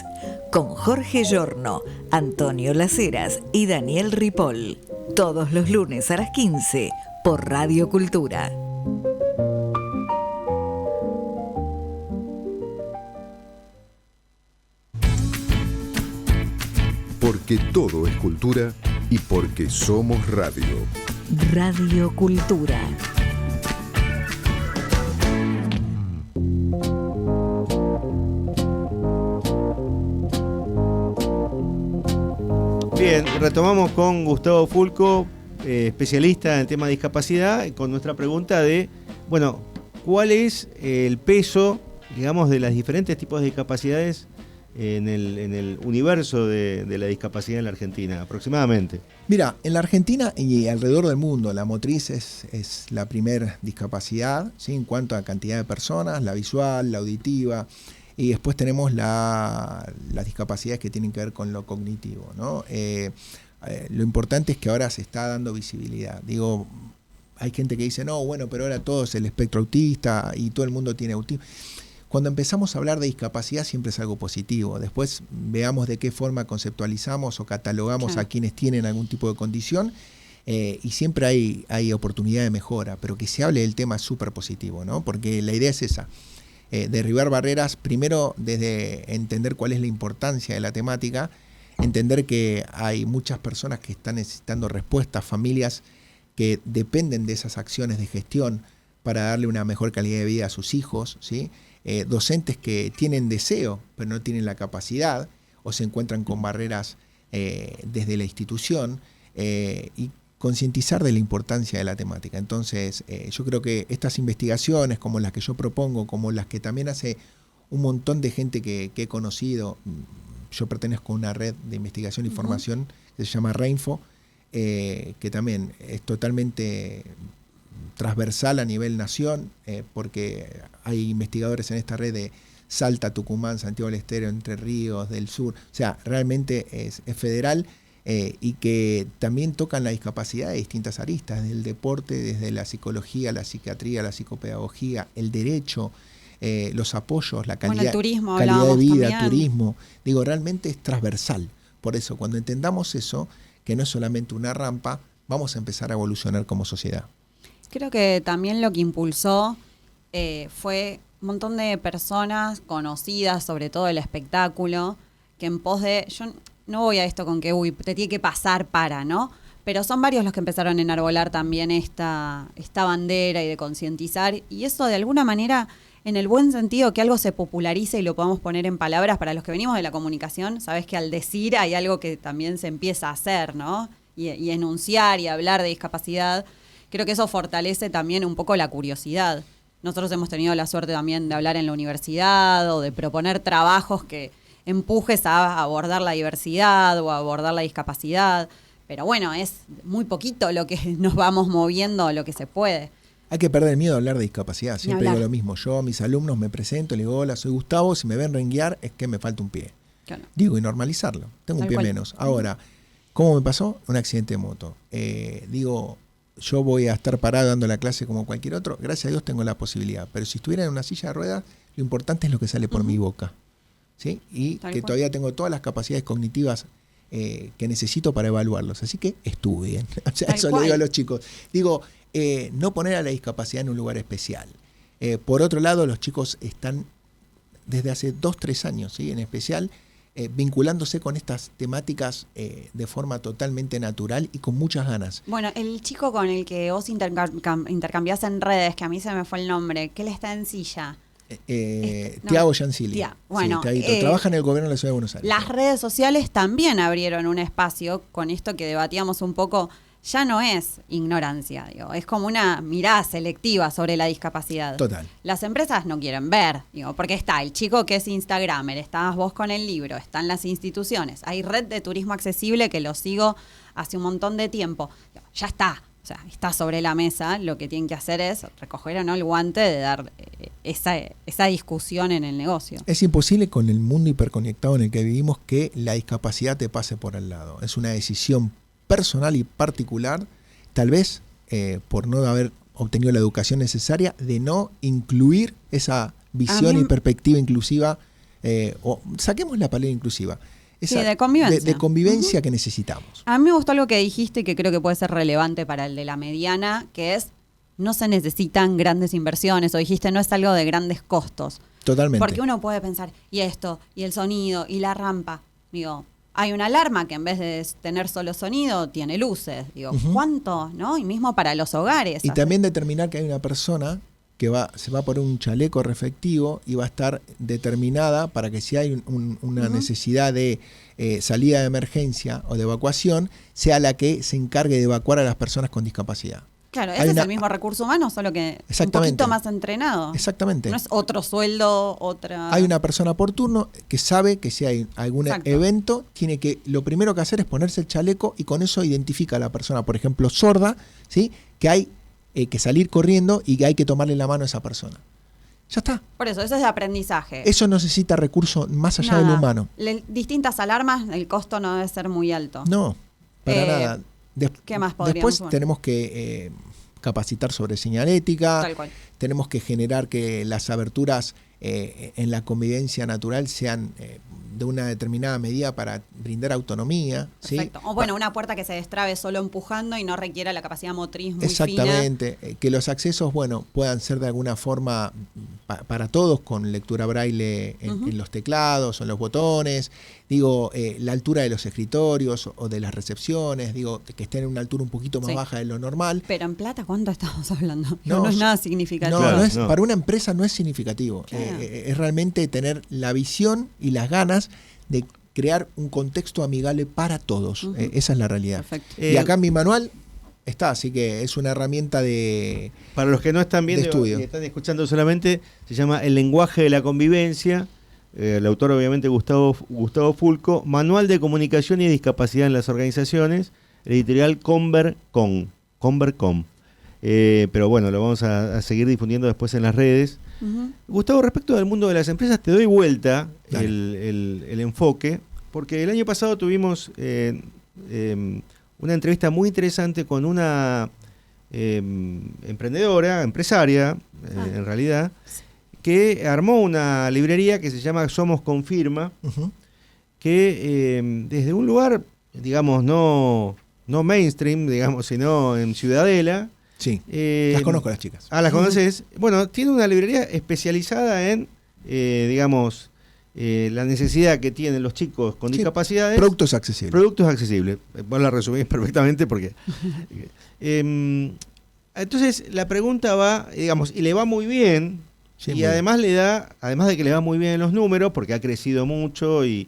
con Jorge Giorno, Antonio Laceras y Daniel Ripoll, todos los lunes a las 15 por Radio Cultura. Porque todo es cultura y porque somos radio. Radio Cultura. Bien, retomamos con Gustavo Fulco, especialista en el tema de discapacidad, con nuestra pregunta de, bueno, ¿cuál es el peso, digamos, de los diferentes tipos de discapacidades en el universo de la discapacidad en la Argentina, aproximadamente? Mira, en la Argentina y alrededor del mundo, la motriz es la primer discapacidad, ¿sí? En cuanto a cantidad de personas, la visual, la auditiva, y después tenemos las discapacidades que tienen que ver con lo cognitivo, ¿no? Lo importante es que ahora se está dando visibilidad. Digo, hay gente que dice, no, bueno, pero ahora todo es el espectro autista y todo el mundo tiene autismo. Cuando empezamos a hablar de discapacidad siempre es algo positivo. Después veamos de qué forma conceptualizamos o catalogamos a quienes tienen algún tipo de condición, y siempre hay oportunidad de mejora, pero que se hable del tema es súper positivo, ¿no? Porque la idea es esa, derribar barreras, primero desde entender cuál es la importancia de la temática, entender que hay muchas personas que están necesitando respuestas, familias que dependen de esas acciones de gestión para darle una mejor calidad de vida a sus hijos, ¿sí? Docentes que tienen deseo, pero no tienen la capacidad, o se encuentran con barreras desde la institución, y concientizar de la importancia de la temática. Entonces, yo creo que estas investigaciones, como las que yo propongo, como las que también hace un montón de gente que he conocido, yo pertenezco a una red de investigación y formación que se llama Reinfo, que también es totalmente transversal a nivel nación, porque hay investigadores en esta red de Salta, Tucumán, Santiago del Estero, Entre Ríos, del Sur, o sea, realmente es federal, y que también tocan la discapacidad de distintas aristas, del deporte, desde la psicología, la psiquiatría, la psicopedagogía, el derecho, los apoyos, la calidad, el turismo, calidad de vida, también. turismo, digo, realmente es transversal. Por eso, cuando entendamos eso, que no es solamente una rampa, vamos a empezar a evolucionar como sociedad. Creo que también lo que impulsó fue un montón de personas conocidas, sobre todo el espectáculo, que en pos de... Yo no voy a esto con que, te tiene que pasar para, ¿no? Pero son varios los que empezaron a enarbolar también esta bandera y de concientizar. Y eso, de alguna manera, en el buen sentido, que algo se popularice y lo podamos poner en palabras para los que venimos de la comunicación. Sabes que al decir hay algo que también se empieza a hacer, ¿no? Y enunciar y hablar de discapacidad. Creo que eso fortalece también un poco la curiosidad. Nosotros hemos tenido la suerte también de hablar en la universidad o de proponer trabajos que empujes a abordar la diversidad o a abordar la discapacidad. Pero bueno, es muy poquito lo que nos vamos moviendo, lo que se puede. Hay que perder el miedo a hablar de discapacidad. Siempre hablar. digo lo mismo. Yo a mis alumnos me presento, les digo, hola, soy Gustavo. Si me ven renguear, es que me falta un pie. Claro. Digo, y normalizarlo. Tengo un Tal pie cual. menos. Ahora, ¿cómo me pasó? Un accidente de moto. Digo, yo voy a estar parado dando la clase como cualquier otro. Gracias a Dios tengo la posibilidad. Pero si estuviera en una silla de ruedas, lo importante es lo que sale por mi boca, ¿sí? Y Tal que cual. todavía tengo todas las capacidades cognitivas que necesito para evaluarlos. Así que estudien. O sea, Tal eso cual. le digo a los chicos. Digo, no poner a la discapacidad en un lugar especial. Por otro lado, los chicos están desde hace 2-3 años, ¿sí? En especial, vinculándose con estas temáticas de forma totalmente natural y con muchas ganas. Bueno, el chico con el que vos intercambiás en redes, que a mí se me fue el nombre, que él está en silla. No. Tiago Giancilli. Tia. Bueno, sí, Tiaguito. Trabaja en el gobierno de la Ciudad de Buenos Aires. Las redes sociales también abrieron un espacio con esto que debatíamos un poco. Ya no es ignorancia, digo, es como una mirada selectiva sobre la discapacidad. Total. Las empresas no quieren ver, digo, porque está el chico que es Instagramer, estás vos con el libro, están las instituciones, hay red de turismo accesible que lo sigo hace un montón de tiempo. Ya está, o sea, está sobre la mesa, lo que tienen que hacer es recoger o no el guante de dar esa discusión en el negocio. Es imposible con el mundo hiperconectado en el que vivimos que la discapacidad te pase por al lado. Es una decisión personal y particular, tal vez por no haber obtenido la educación necesaria, de no incluir esa visión y perspectiva inclusiva, o saquemos la palabra inclusiva, esa, sí, de convivencia, de convivencia que necesitamos. A mí me gustó algo que dijiste que creo que puede ser relevante para el de la mediana, que es no se necesitan grandes inversiones, o dijiste no es algo de grandes costos. Totalmente. Porque uno puede pensar, y esto, y el sonido, y la rampa, digo... Hay una alarma que en vez de tener solo sonido, tiene luces. Digo, ¿cuánto? ¿No? Y mismo para los hogares. Y también determinar que hay una persona que se va a poner un chaleco reflectivo y va a estar determinada para que si hay una necesidad de salida de emergencia o de evacuación, sea la que se encargue de evacuar a las personas con discapacidad. Claro, Hay ese es una- el mismo recurso humano, solo que un Exactamente. poquito más entrenado. Exactamente. No es otro sueldo, otra... Hay una persona por turno que sabe que si hay algún Exacto. evento, tiene que, lo primero que hacer es ponerse el chaleco y con eso identifica a la persona, por ejemplo, sorda, ¿sí? Que hay que salir corriendo y que hay que tomarle la mano a esa persona. Ya está. Por eso es de aprendizaje. Eso necesita recurso más allá de lo Nada. humano. Distintas alarmas, el costo no debe ser muy alto. No, para Eh, nada. ¿qué más podríamos Después sumar? tenemos que capacitar sobre señalética, Tal cual. tenemos que generar que las aberturas en la convivencia natural sean de una determinada medida para brindar autonomía. ¿sí? Perfecto. O bueno, una puerta que se destrabe solo empujando y no requiera la capacidad motriz muy Exactamente, que los accesos, bueno, puedan ser de alguna forma para todos con lectura braille en los teclados o en los botones, digo, la altura de los escritorios o de las recepciones, digo, que estén en una altura un poquito más Sí. baja de lo normal. Pero en plata, ¿cuánto estamos hablando? No, No es nada significativo. No, Claro, no es, no. para una empresa no es significativo. Claro. Es realmente tener la visión y las ganas de crear un contexto amigable para todos. Ujú. Esa es la realidad. Perfecto. Y acá en mi manual está, así que es una herramienta de... Para los que no están viendo de estudio. y están escuchando solamente, se llama El lenguaje de la convivencia. El autor, obviamente, Gustavo Fulco. Manual de comunicación y discapacidad en las organizaciones. Editorial Convercom. Pero bueno, lo vamos a seguir difundiendo después en las redes. Ujú. Gustavo, respecto del mundo de las empresas, te doy vuelta Dale. el enfoque, porque el año pasado tuvimos una entrevista muy interesante con una empresaria, en realidad, que armó una librería que se llama Somos Confirma, Ujú. que desde un lugar, digamos, no mainstream, digamos, sino en Ciudadela. Sí, eh, las conozco las chicas. Ah, ¿las conoces? Bueno, tiene una librería especializada en, digamos, la necesidad que tienen los chicos con Sí, discapacidades. Productos accesibles. Productos accesibles. Vos la resumís perfectamente porque... entonces, la pregunta va, digamos, y le va muy bien, Sí, y muy además además de que le va muy bien en los números, porque ha crecido mucho y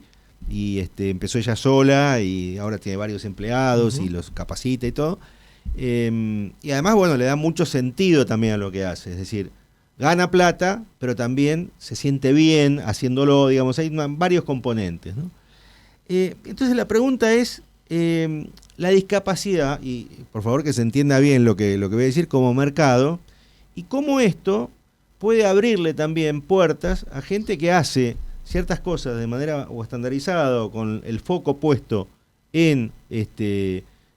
empezó ella sola y ahora tiene varios empleados y los capacita y todo. Y además, bueno, le da mucho sentido también a lo que hace, es decir, gana plata, pero también se siente bien haciéndolo, digamos, hay varios componentes, ¿no? Entonces la pregunta es, la discapacidad, y por favor que se entienda bien lo que voy a decir como mercado, y cómo esto puede abrirle también puertas a gente que hace ciertas cosas de manera o estandarizada o con el foco puesto en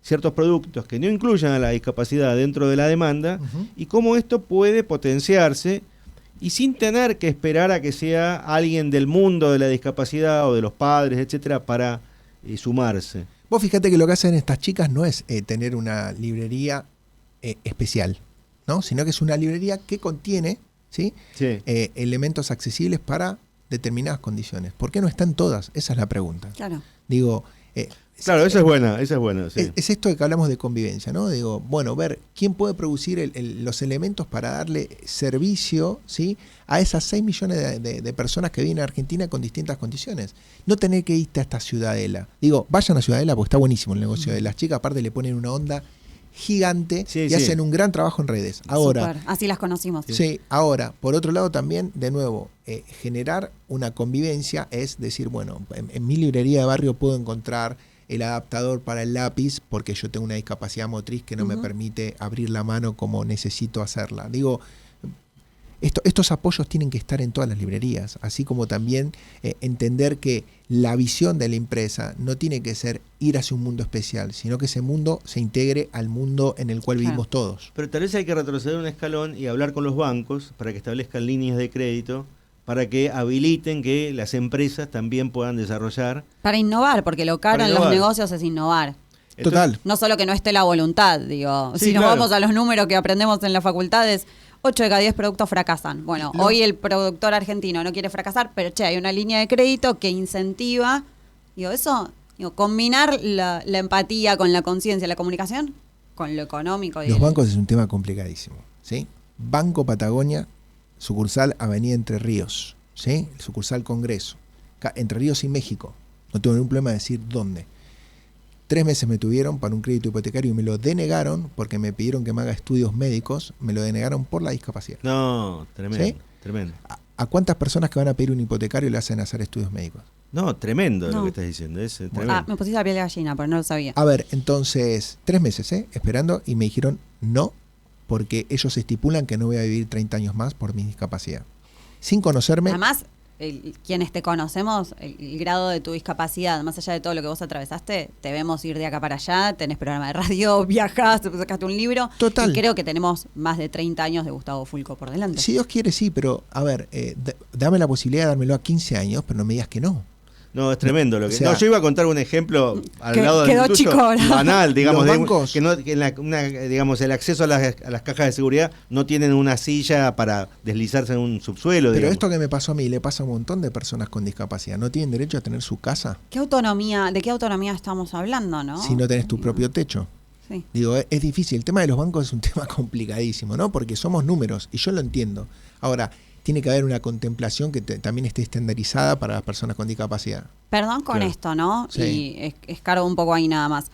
ciertos productos que no incluyan a la discapacidad dentro de la demanda, Ujú. y cómo esto puede potenciarse y sin tener que esperar a que sea alguien del mundo de la discapacidad o de los padres, etcétera, para sumarse. Vos fíjate que lo que hacen estas chicas no es tener una librería especial, ¿no? Sino que es una librería que contiene, ¿sí? Sí. Elementos accesibles para determinadas condiciones. ¿Por qué no están todas? Esa es la pregunta. Claro. Digo, Claro, esa es buena, sí. es esto de que hablamos de convivencia, ¿no? Digo, bueno, ver quién puede producir los elementos para darle servicio, ¿sí? A esas 6 millones de personas que vienen a Argentina con distintas condiciones. No tener que irte hasta Ciudadela. Digo, vayan a Ciudadela porque está buenísimo el negocio de las chicas. Aparte le ponen una onda gigante Sí, y sí. hacen un gran trabajo en redes. Ahora, Súper. Así las conocimos. sí, ahora, por otro lado también, de nuevo, generar una convivencia es decir, bueno, en mi librería de barrio puedo encontrar el adaptador para el lápiz porque yo tengo una discapacidad motriz que no me permite abrir la mano como necesito hacerla. Digo, estos apoyos tienen que estar en todas las librerías, así como también entender que la visión de la empresa no tiene que ser ir hacia un mundo especial, sino que ese mundo se integre al mundo en el cual Claro. vivimos todos. Pero tal vez hay que retroceder un escalón y hablar con los bancos para que establezcan líneas de crédito, para que habiliten que las empresas también puedan desarrollar. Para innovar, porque lo caro Para en los innovar. negocios es innovar. Total. No solo que no esté la voluntad, digo. Sí, Si nos claro. vamos a los números que aprendemos en las facultades, 8 de cada 10 productos fracasan. Bueno, hoy el productor argentino no quiere fracasar, pero hay una línea de crédito que incentiva. Digo, eso, combinar la empatía con la conciencia, la comunicación, con lo económico. Los bancos es un tema complicadísimo, ¿sí? Banco Patagonia, sucursal Avenida Entre Ríos, ¿sí? Sucursal Congreso, Entre Ríos y México. No tengo ningún problema de decir dónde. 3 meses me tuvieron para un crédito hipotecario y me lo denegaron porque me pidieron que me haga estudios médicos, me lo denegaron por la discapacidad. No, tremendo, ¿Sí? tremendo. ¿A cuántas personas que van a pedir un hipotecario le hacen hacer estudios médicos? No, tremendo No. lo que estás diciendo, es tremendo. Me pusiste la piel de gallina, pero no lo sabía. A ver, entonces, 3 meses, esperando, y me dijeron no, porque ellos estipulan que no voy a vivir 30 años más por mi discapacidad. Sin conocerme. Además, quienes te conocemos, el grado de tu discapacidad, más allá de todo lo que vos atravesaste, te vemos ir de acá para allá, tenés programa de radio, viajás, sacaste un libro. Total. Y creo que tenemos más de 30 años de Gustavo Fulco por delante. Si Dios quiere, sí, pero a ver, dame la posibilidad de dármelo a 15 años, pero no me digas que no. No, es tremendo lo que. O sea, no, yo iba a contar un ejemplo al que lado quedó del tuyo, chico ahora. banal, digamos, Los bancos. que no, que digamos, el acceso a las cajas de seguridad no tienen una silla para deslizarse en un subsuelo. Pero digamos. esto que me pasó a mí le pasa a un montón de personas con discapacidad. ¿No tienen derecho a tener su casa ¿Qué autonomía, de qué autonomía estamos hablando, no? si no tenés tu propio techo? Sí. Digo, es difícil. El tema de los bancos es un tema complicadísimo, ¿no? Porque somos números y yo lo entiendo. Ahora, tiene que haber una contemplación que también esté estandarizada para las personas con discapacidad. Perdón con Claro. esto, ¿no? Sí. Y escargo un poco ahí nada más.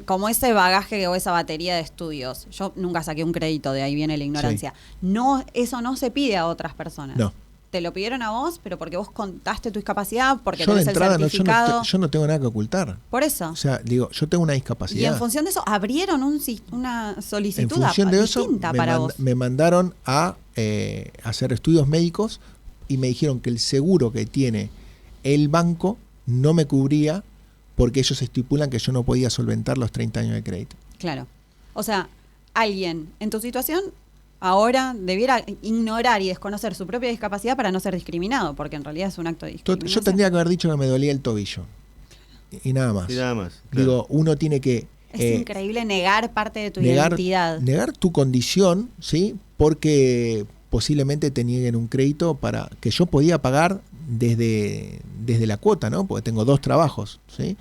Como ese bagaje o esa batería de estudios, yo nunca saqué un crédito, de ahí viene la ignorancia. No, eso no se pide a otras personas. No. Te lo pidieron a vos, pero porque vos contaste tu discapacidad, porque Yo de tenés entrada el yo certificado. no tengo nada que ocultar. Por eso. O sea, digo, yo tengo una Y discapacidad. en función de eso, abrieron una En solicitud función de eso, distinta para vos. me mandaron a hacer estudios médicos y me dijeron que el seguro que tiene el banco no me cubría porque ellos estipulan que yo no podía solventar los 30 años de crédito. Claro. O sea, alguien en tu situación ahora debiera ignorar y desconocer su propia discapacidad para no ser discriminado, porque en realidad es un acto de discriminación. Yo tendría que haber dicho que me dolía el tobillo. Y nada más. Y nada más. Claro. Digo, uno tiene que Es increíble negar parte de tu negar identidad. tu condición, ¿sí? Porque posiblemente te nieguen un crédito para que yo podía pagar desde la cuota, ¿no? Porque tengo 2 trabajos, ¿sí?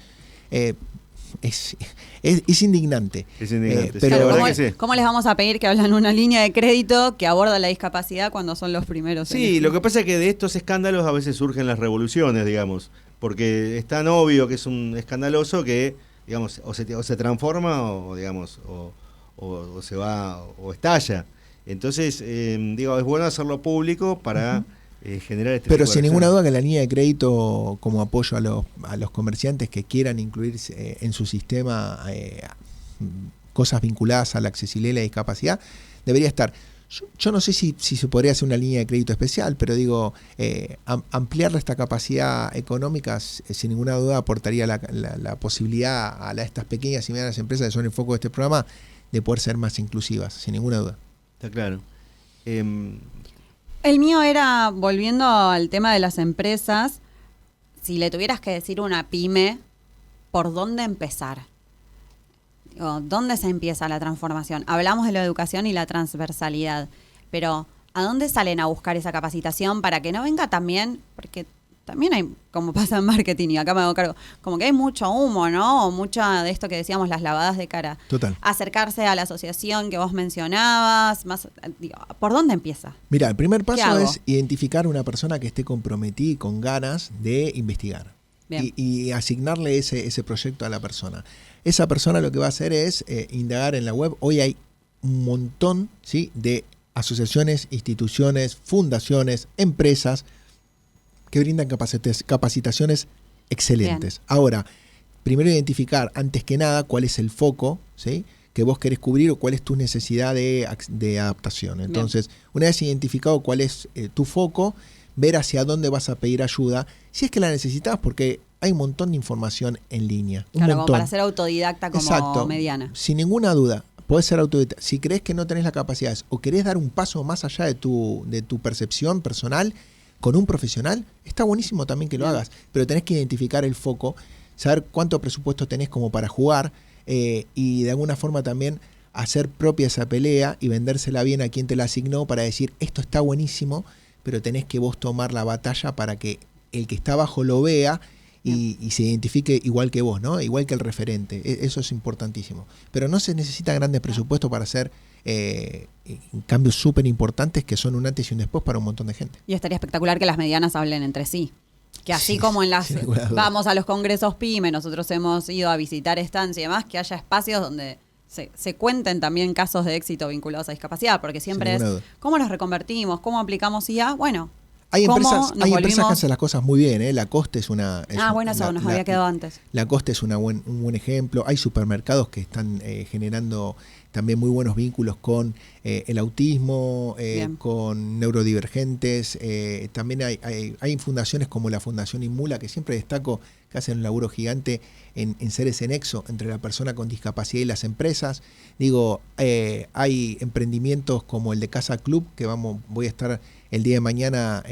Es indignante. Es indignante, sí, pero la Claro, verdad ¿cómo, que sí. cómo les vamos a pedir que hablan una línea de crédito que aborda la discapacidad cuando son los primeros? Sí, lo que pasa es que de estos escándalos a veces surgen las revoluciones, digamos, porque es tan obvio que es un escandaloso que, digamos, o se transforma o digamos, o se va o estalla. Entonces, digo, es bueno hacerlo público para generar este Pero tipo de sin ninguna reacciones. duda que la línea de crédito como apoyo a los comerciantes que quieran incluir en su sistema cosas vinculadas a la accesibilidad y la discapacidad, debería estar. Yo no sé si se podría hacer una línea de crédito especial, pero digo, ampliarle esta capacidad económica sin ninguna duda aportaría la posibilidad a estas pequeñas y medianas empresas que son el foco de este programa de poder ser más inclusivas, sin ninguna duda. Está claro. El mío era, volviendo al tema de las empresas, si le tuvieras que decir una pyme, ¿por dónde empezar? Digo, ¿dónde se empieza la transformación? Hablamos de la educación y la transversalidad, pero ¿a dónde salen a buscar esa capacitación para que no venga también? Porque también hay, como pasa en marketing, y acá me hago cargo, como que hay mucho humo, ¿no? O mucha de esto que decíamos, las lavadas de cara. Total. Acercarse a la asociación que vos mencionabas, más, digo, ¿por dónde empieza? Mira, el primer paso hago? es identificar una persona que esté comprometida y con ganas de investigar. Bien. Y asignarle ese proyecto a la persona. Esa persona lo que va a hacer es indagar en la web. Hoy hay un montón, ¿sí?, de asociaciones, instituciones, fundaciones, empresas que brindan capacitaciones excelentes. Bien. Ahora, primero identificar antes que nada cuál es el foco, ¿sí?, que vos querés cubrir o cuál es tu necesidad de adaptación. Entonces, una vez identificado cuál es tu foco, ver hacia dónde vas a pedir ayuda, si es que la necesitas, porque hay un montón de información en línea. Un Claro, como montón. para ser autodidacta como Exacto. mediana. Sin ninguna duda, podés ser autodidacta. Si crees que no tenés la capacidad o querés dar un paso más allá de tu percepción personal con un profesional, está buenísimo también que lo hagas, pero tenés que identificar el foco, saber cuánto presupuesto tenés como para jugar y de alguna forma también hacer propia esa pelea y vendérsela bien a quien te la asignó para decir, esto está buenísimo, pero tenés que vos tomar la batalla para que el que está abajo lo vea y se identifique igual que vos, ¿no? Igual que el referente. Eso es importantísimo. Pero no se necesita grandes presupuestos para hacer cambios súper importantes que son un antes y un después para un montón de gente. Y estaría espectacular que las medianas hablen entre sí. Que así Sí, como en las sin ninguna duda. vamos a los congresos PYME, nosotros hemos ido a visitar stands y demás, que haya espacios donde se cuenten también casos de éxito vinculados a discapacidad, porque siempre Sin es, ninguna duda. ¿cómo nos reconvertimos? ¿Cómo aplicamos IA? Bueno, Hay ¿cómo empresas, nos hay empresas que volvimos? hacen las cosas muy bien, ¿eh? Lacoste es una... Bueno, eso nos había quedado antes. Lacoste es un buen ejemplo. Hay supermercados que están generando también muy buenos vínculos con el autismo, Bien. con neurodivergentes. También hay fundaciones como la Fundación Inmula, que siempre destaco, que hacen un laburo gigante en ser ese nexo entre la persona con discapacidad y las empresas. Digo, hay emprendimientos como el de Casa Club, que voy a estar el día de mañana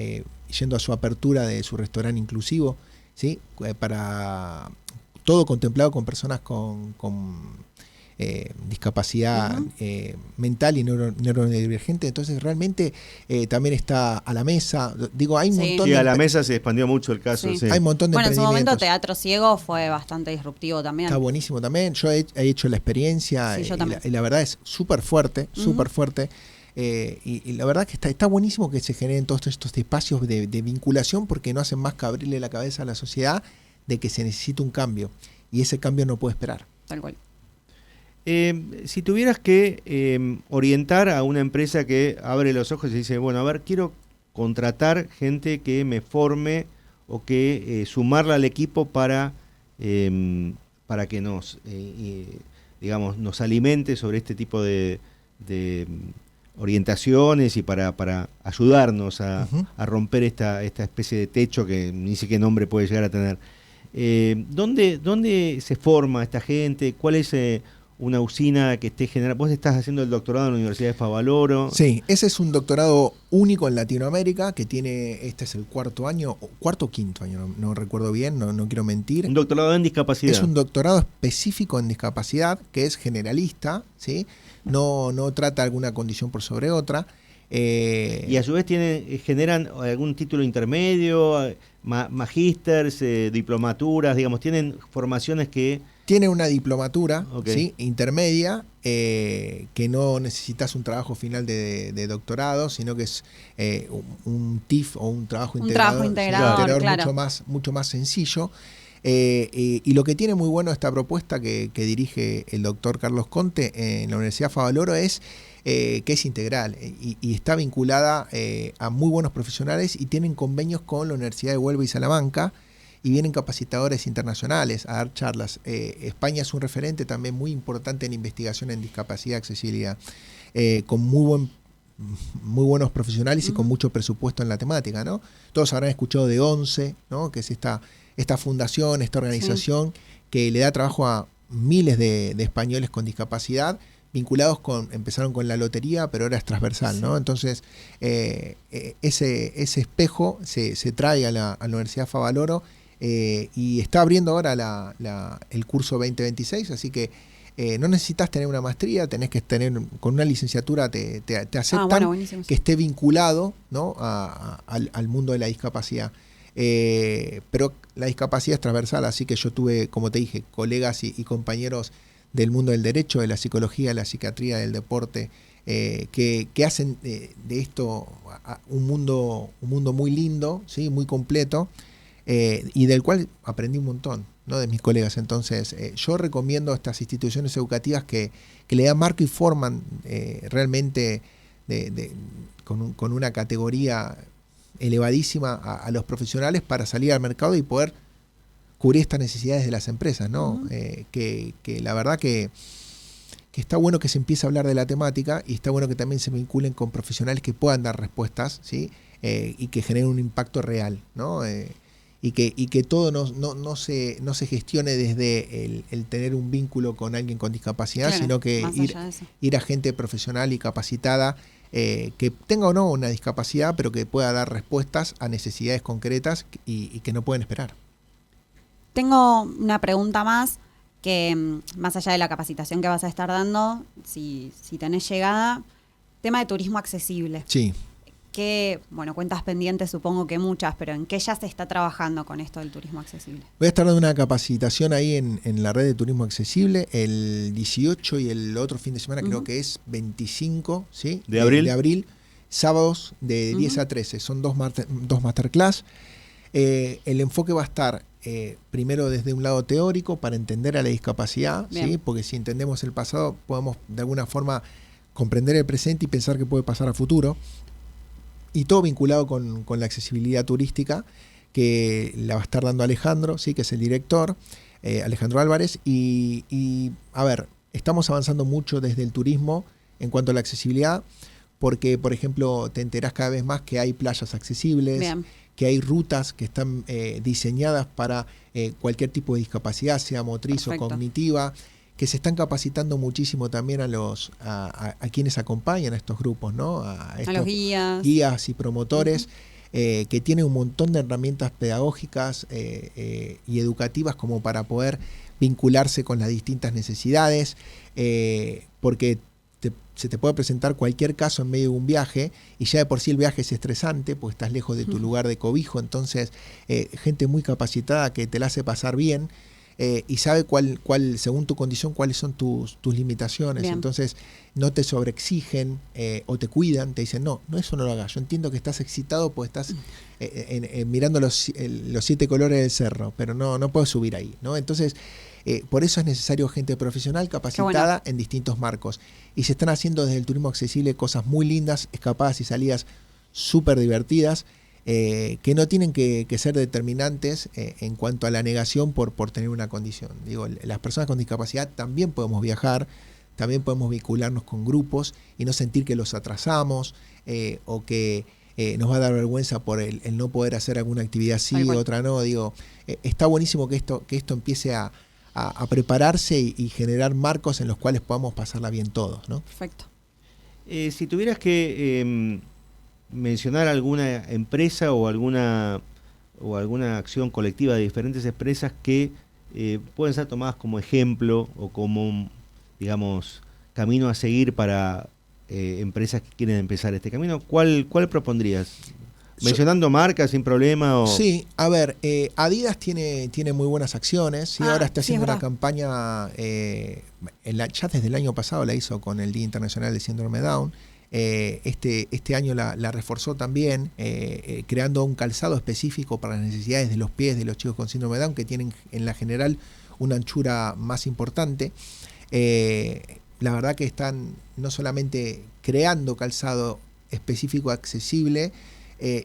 yendo a su apertura de su restaurante inclusivo, ¿sí? Para todo contemplado con personas con discapacidad mental y neurodivergente. Entonces realmente también está a la mesa. Digo, hay un Sí. montón Sí, de a la mesa se expandió mucho el caso. Sí. Sí. hay un montón de Bueno, en su momento emprendimientos. Teatro Ciego fue bastante disruptivo también. Está buenísimo también. Yo he hecho la experiencia Sí, yo y también. la verdad es súper fuerte, súper fuerte. Y la verdad que está buenísimo que se generen todos estos espacios de vinculación, porque no hacen más que abrirle la cabeza a la sociedad de que se necesita un cambio. Y ese cambio no puede esperar. Tal cual. Si tuvieras que orientar a una empresa que abre los ojos y dice, bueno, a ver, quiero contratar gente que me forme o que sumarla al equipo para que digamos, nos alimente sobre este tipo de orientaciones y para ayudarnos a romper esta especie de techo que ni sé qué nombre puede llegar a tener. ¿Dónde se forma esta gente? ¿Cuál es una usina que esté generando? Vos estás haciendo el doctorado en la Universidad de Favaloro. Sí, ese es un doctorado único en Latinoamérica que tiene, este es el cuarto o quinto año, no recuerdo bien, no quiero mentir. Un doctorado en discapacidad. Es un doctorado específico en discapacidad que es generalista, ¿sí? No trata alguna condición por sobre otra. Y a su vez generan algún título intermedio, magísters, diplomaturas, digamos, tienen formaciones que... Tiene una diplomatura, Ok. ¿sí? Intermedia, que no necesitas un trabajo final de doctorado, sino que es un TIF o un trabajo Un integrador, trabajo integrador, claro. mucho más sencillo. Y lo que tiene muy bueno esta propuesta que dirige el doctor Carlos Conte en la Universidad Favaloro es que es integral y está vinculada a muy buenos profesionales y tienen convenios con la Universidad de Huelva y Salamanca, y vienen capacitadores internacionales a dar charlas. España es un referente también muy importante en investigación en discapacidad y accesibilidad, con muy buenos profesionales y con mucho presupuesto en la temática, ¿no? Todos habrán escuchado de ONCE, ¿no? Que es esta fundación, esta organización que le da trabajo a miles de españoles con discapacidad, vinculados empezaron con la lotería, pero ahora es transversal, ¿no? Entonces, ese espejo se trae a la Universidad Favaloro, y está abriendo ahora el curso 2026, así que no necesitas tener una maestría, tenés que tener, con una licenciatura te aceptan, bueno, buenísimo. que esté vinculado, ¿no? al mundo de la discapacidad. Pero la discapacidad es transversal, así que yo tuve, como te dije, colegas y compañeros del mundo del derecho, de la psicología, de la psiquiatría, del deporte, que hacen de esto un mundo muy lindo, ¿sí? Muy completo, y del cual aprendí un montón, ¿no? De mis colegas. Entonces, yo recomiendo a estas instituciones educativas que le dan marco y forman realmente con una categoría elevadísima a los profesionales para salir al mercado y poder cubrir estas necesidades de las empresas, ¿no? Que la verdad que está bueno que se empiece a hablar de la temática, y está bueno que también se vinculen con profesionales que puedan dar respuestas, ¿sí? Y que generen un impacto real, ¿no? Y que todo no se gestione desde el tener un vínculo con alguien con discapacidad, Claro, sino que más allá de eso. ir a gente profesional y capacitada, que tenga o no una discapacidad, pero que pueda dar respuestas a necesidades concretas y que no pueden esperar. Tengo una pregunta más, que más allá de la capacitación que vas a estar dando, si tenés llegada, tema de turismo accesible. Sí. Que, bueno, cuentas pendientes supongo que muchas, pero ¿en qué ya se está trabajando con esto del turismo accesible? Voy a estar dando una capacitación ahí en la red de turismo accesible el 18 y el otro fin de semana, creo que es 25, ¿sí? ¿De abril? De abril, sábados de 10 a 13. Son dos masterclass. El enfoque va a estar primero desde un lado teórico para entender a la discapacidad, ¿sí? Porque si entendemos el pasado podemos de alguna forma comprender el presente y pensar que puede pasar a futuro. Y todo vinculado con la accesibilidad turística, que la va a estar dando Alejandro, ¿sí? Que es el director, Alejandro Álvarez. Y a ver, estamos avanzando mucho desde el turismo en cuanto a la accesibilidad, porque, por ejemplo, te enterás cada vez más que hay playas accesibles, que hay rutas que están diseñadas para cualquier tipo de discapacidad, sea motriz o cognitiva, que se están capacitando muchísimo también a quienes acompañan a estos grupos, ¿no? A los guías y promotores, que tienen un montón de herramientas pedagógicas y educativas como para poder vincularse con las distintas necesidades, porque se te puede presentar cualquier caso en medio de un viaje y ya de por sí el viaje es estresante porque estás lejos de tu lugar de cobijo. Entonces gente muy capacitada que te la hace pasar bien y sabe cuál según tu condición cuáles son tus limitaciones. Bien. Entonces no te sobreexigen o te cuidan, te dicen no, eso no lo hagas, yo entiendo que estás excitado porque estás mirando los 7 colores del cerro, pero no puedes subir ahí, ¿no? Entonces por eso es necesario gente profesional capacitada en distintos marcos. Y se están haciendo desde el turismo accesible cosas muy lindas, escapadas y salidas súper divertidas, que no tienen que ser determinantes en cuanto a la negación por tener una condición. Digo, las personas con discapacidad también podemos viajar, también podemos vincularnos con grupos y no sentir que los atrasamos o que nos va a dar vergüenza por el no poder hacer alguna actividad sí, otra no. Digo, está buenísimo que esto empiece a prepararse y generar marcos en los cuales podamos pasarla bien todos, ¿no? Perfecto. Si tuvieras que mencionar alguna empresa o alguna acción colectiva de diferentes empresas que pueden ser tomadas como ejemplo o como, digamos, camino a seguir para empresas que quieren empezar este camino, ¿cuál propondrías? Mencionando marcas sin problema. Sí, a ver, Adidas tiene muy buenas acciones, ¿sí? Ahora está haciendo una campaña, ya desde el año pasado la hizo con el Día Internacional del Síndrome de Down. Este año la reforzó también, creando un calzado específico para las necesidades de los pies de los chicos con síndrome de Down, que tienen en la general una anchura más importante. La verdad que están no solamente creando calzado específico accesible,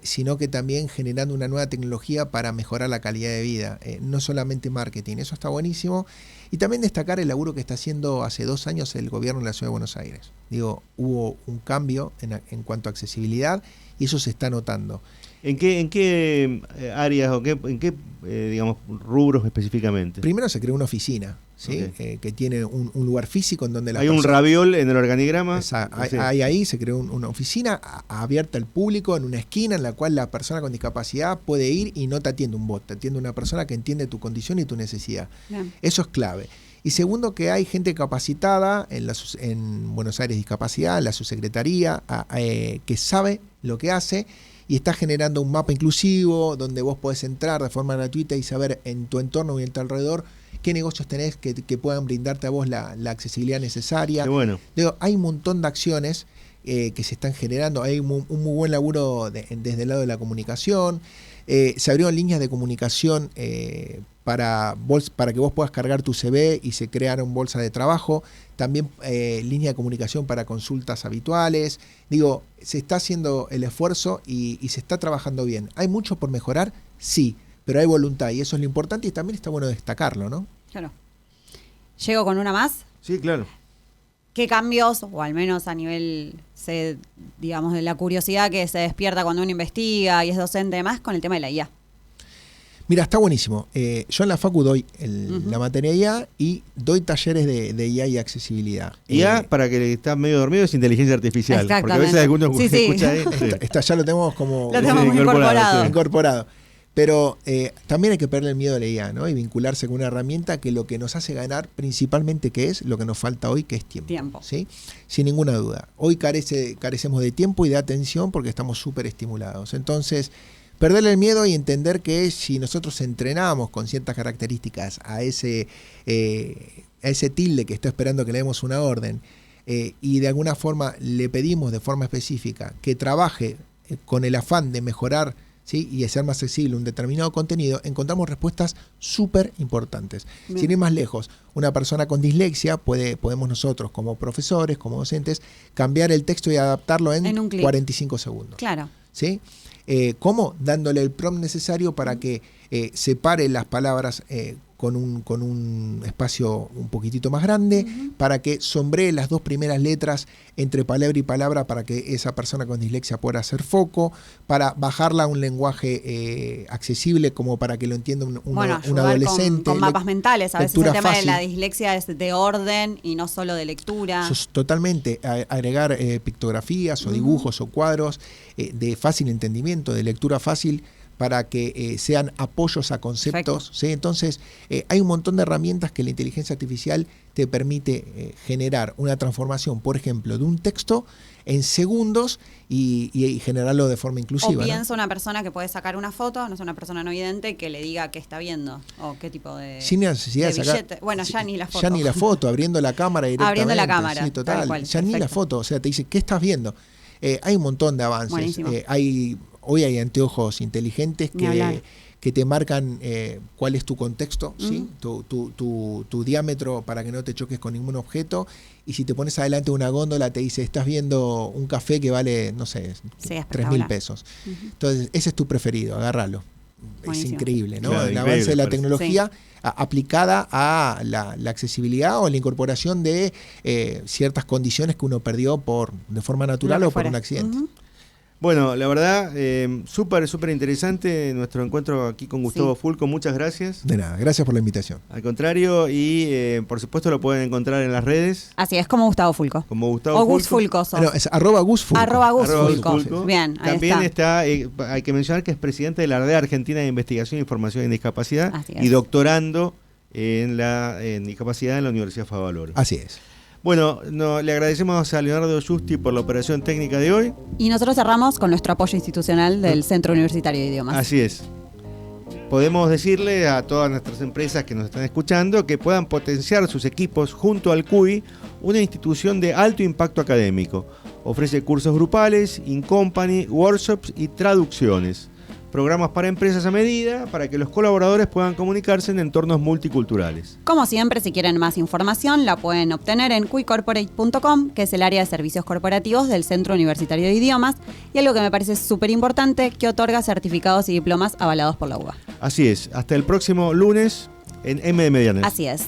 sino que también generando una nueva tecnología para mejorar la calidad de vida, no solamente marketing. Eso está buenísimo. Y también destacar el laburo que está haciendo hace 2 años el gobierno de la Ciudad de Buenos Aires. Digo, hubo un cambio en cuanto a accesibilidad y eso se está notando. ¿En qué áreas o en qué digamos, rubros específicamente? Primero se creó una oficina, ¿sí? Que tiene un lugar físico en donde hay un raviol en el organigrama. Ahí se creó una oficina abierta al público en una esquina en la cual la persona con discapacidad puede ir y no te atiende un bot, te atiende una persona que entiende tu condición y tu necesidad. Bien. Eso es clave. Y segundo, que hay gente capacitada en Buenos Aires Discapacidad, la subsecretaría, que sabe lo que hace y está generando un mapa inclusivo donde vos podés entrar de forma gratuita y saber en tu entorno y en tu alrededor qué negocios tenés que puedan brindarte a vos la accesibilidad necesaria. Qué bueno. Digo, hay un montón de acciones que se están generando. Hay un muy buen laburo desde el lado de la comunicación. Se abrieron líneas de comunicación para que vos puedas cargar tu CV y se crearon bolsas de trabajo. También línea de comunicación para consultas habituales. Digo, se está haciendo el esfuerzo y se está trabajando bien. ¿Hay mucho por mejorar? Sí, pero hay voluntad y eso es lo importante y también está bueno destacarlo, ¿no? Claro. ¿Llego con una más? Sí, claro. ¿Qué cambios, o al menos a nivel, digamos, de la curiosidad que se despierta cuando uno investiga y es docente y demás, con el tema de la IA? Mira, está buenísimo. Yo en la facu doy la materia IA y doy talleres de IA y accesibilidad. IA, para que está medio dormido, es inteligencia artificial. Porque a veces algunos escucha ya lo tenemos como incorporado. Pero también hay que perder el miedo a la IA, ¿no? Y vincularse con una herramienta que lo que nos hace ganar principalmente, que es lo que nos falta hoy, que es tiempo. ¿Sí? Sin ninguna duda. Hoy carecemos de tiempo y de atención porque estamos súper estimulados. Entonces, perderle el miedo y entender que si nosotros entrenamos con ciertas características a ese tilde que está esperando que le demos una orden y de alguna forma le pedimos de forma específica que trabaje con el afán de mejorar ¿sí? Y hacer más accesible un determinado contenido, encontramos respuestas súper importantes. Bien. Sin ir más lejos, una persona con dislexia podemos nosotros, como profesores, como docentes, cambiar el texto y adaptarlo en un clic. 45 segundos. Claro. ¿Sí? ¿Cómo? Dándole el prompt necesario para que separe las palabras con un espacio un poquitito más grande, para que sombree las dos primeras letras entre palabra y palabra para que esa persona con dislexia pueda hacer foco, para bajarla a un lenguaje accesible como para que lo entienda un Ayudar adolescente. con mapas mentales. A veces el lectura tema fácil. de la dislexia es de orden y no solo de lectura. Totalmente, agregar pictografías o dibujos o cuadros de fácil entendimiento, de lectura fácil, para que sean apoyos a conceptos. ¿Sí? Entonces, hay un montón de herramientas que la inteligencia artificial te permite generar una transformación, por ejemplo, de un texto en segundos y generarlo de forma inclusiva. O piensa una persona que puede sacar una foto, no es una persona no vidente, que le diga qué está viendo o qué tipo de, sin necesidad de sacar, billete. Bueno, ya ni la foto. Ya ni la foto, abriendo la cámara directamente. Abriendo la cámara, Sí, total. tal cual, Ya ni la perfecto. foto, o sea, te dice, ¿qué estás viendo? Hay un montón de avances. Buenísimo. Hoy hay anteojos inteligentes Ni hablar. que te marcan cuál es tu contexto, ¿sí? Tu diámetro para que no te choques con ningún objeto. Y si te pones adelante una góndola, te dice, estás viendo un café que vale, no sé, Sí, 3.000 pesos. Entonces, ese es tu preferido, agárralo. Buenísimo. Es increíble, ¿no? Claro, el increíble, avance de la parece. tecnología aplicada a la accesibilidad o la incorporación de ciertas condiciones que uno perdió de forma natural Lo que o por fuera. un accidente. Bueno, la verdad, súper interesante nuestro encuentro aquí con Gustavo Sí. Fulco. Muchas gracias. De nada, gracias por la invitación. Al contrario, y por supuesto lo pueden encontrar en las redes Así es, como Gustavo Fulco. como Gustavo O Gus Fulco. Fulco sos. No, es @Gus Fulco. @Gus Arroba Fulco. Gus Fulco. Bien, ahí También está. hay que mencionar que es presidente de la Red Argentina de Investigación y Formación en Discapacidad Así y es. doctorando en discapacidad en la Universidad Favaloro. Así es. Bueno, le agradecemos a Leonardo Justi por la operación técnica de hoy. Y nosotros cerramos con nuestro apoyo institucional del Centro Universitario de Idiomas. Así es. Podemos decirle a todas nuestras empresas que nos están escuchando que puedan potenciar sus equipos junto al CUI, una institución de alto impacto académico. Ofrece cursos grupales, in-company, workshops y traducciones. Programas para empresas a medida para que los colaboradores puedan comunicarse en entornos multiculturales. Como siempre, si quieren más información, la pueden obtener en cuicorporate.com, que es el área de servicios corporativos del Centro Universitario de Idiomas, y algo que me parece súper importante, que otorga certificados y diplomas avalados por la UBA. Así es, hasta el próximo lunes en M de Medianet. Así es.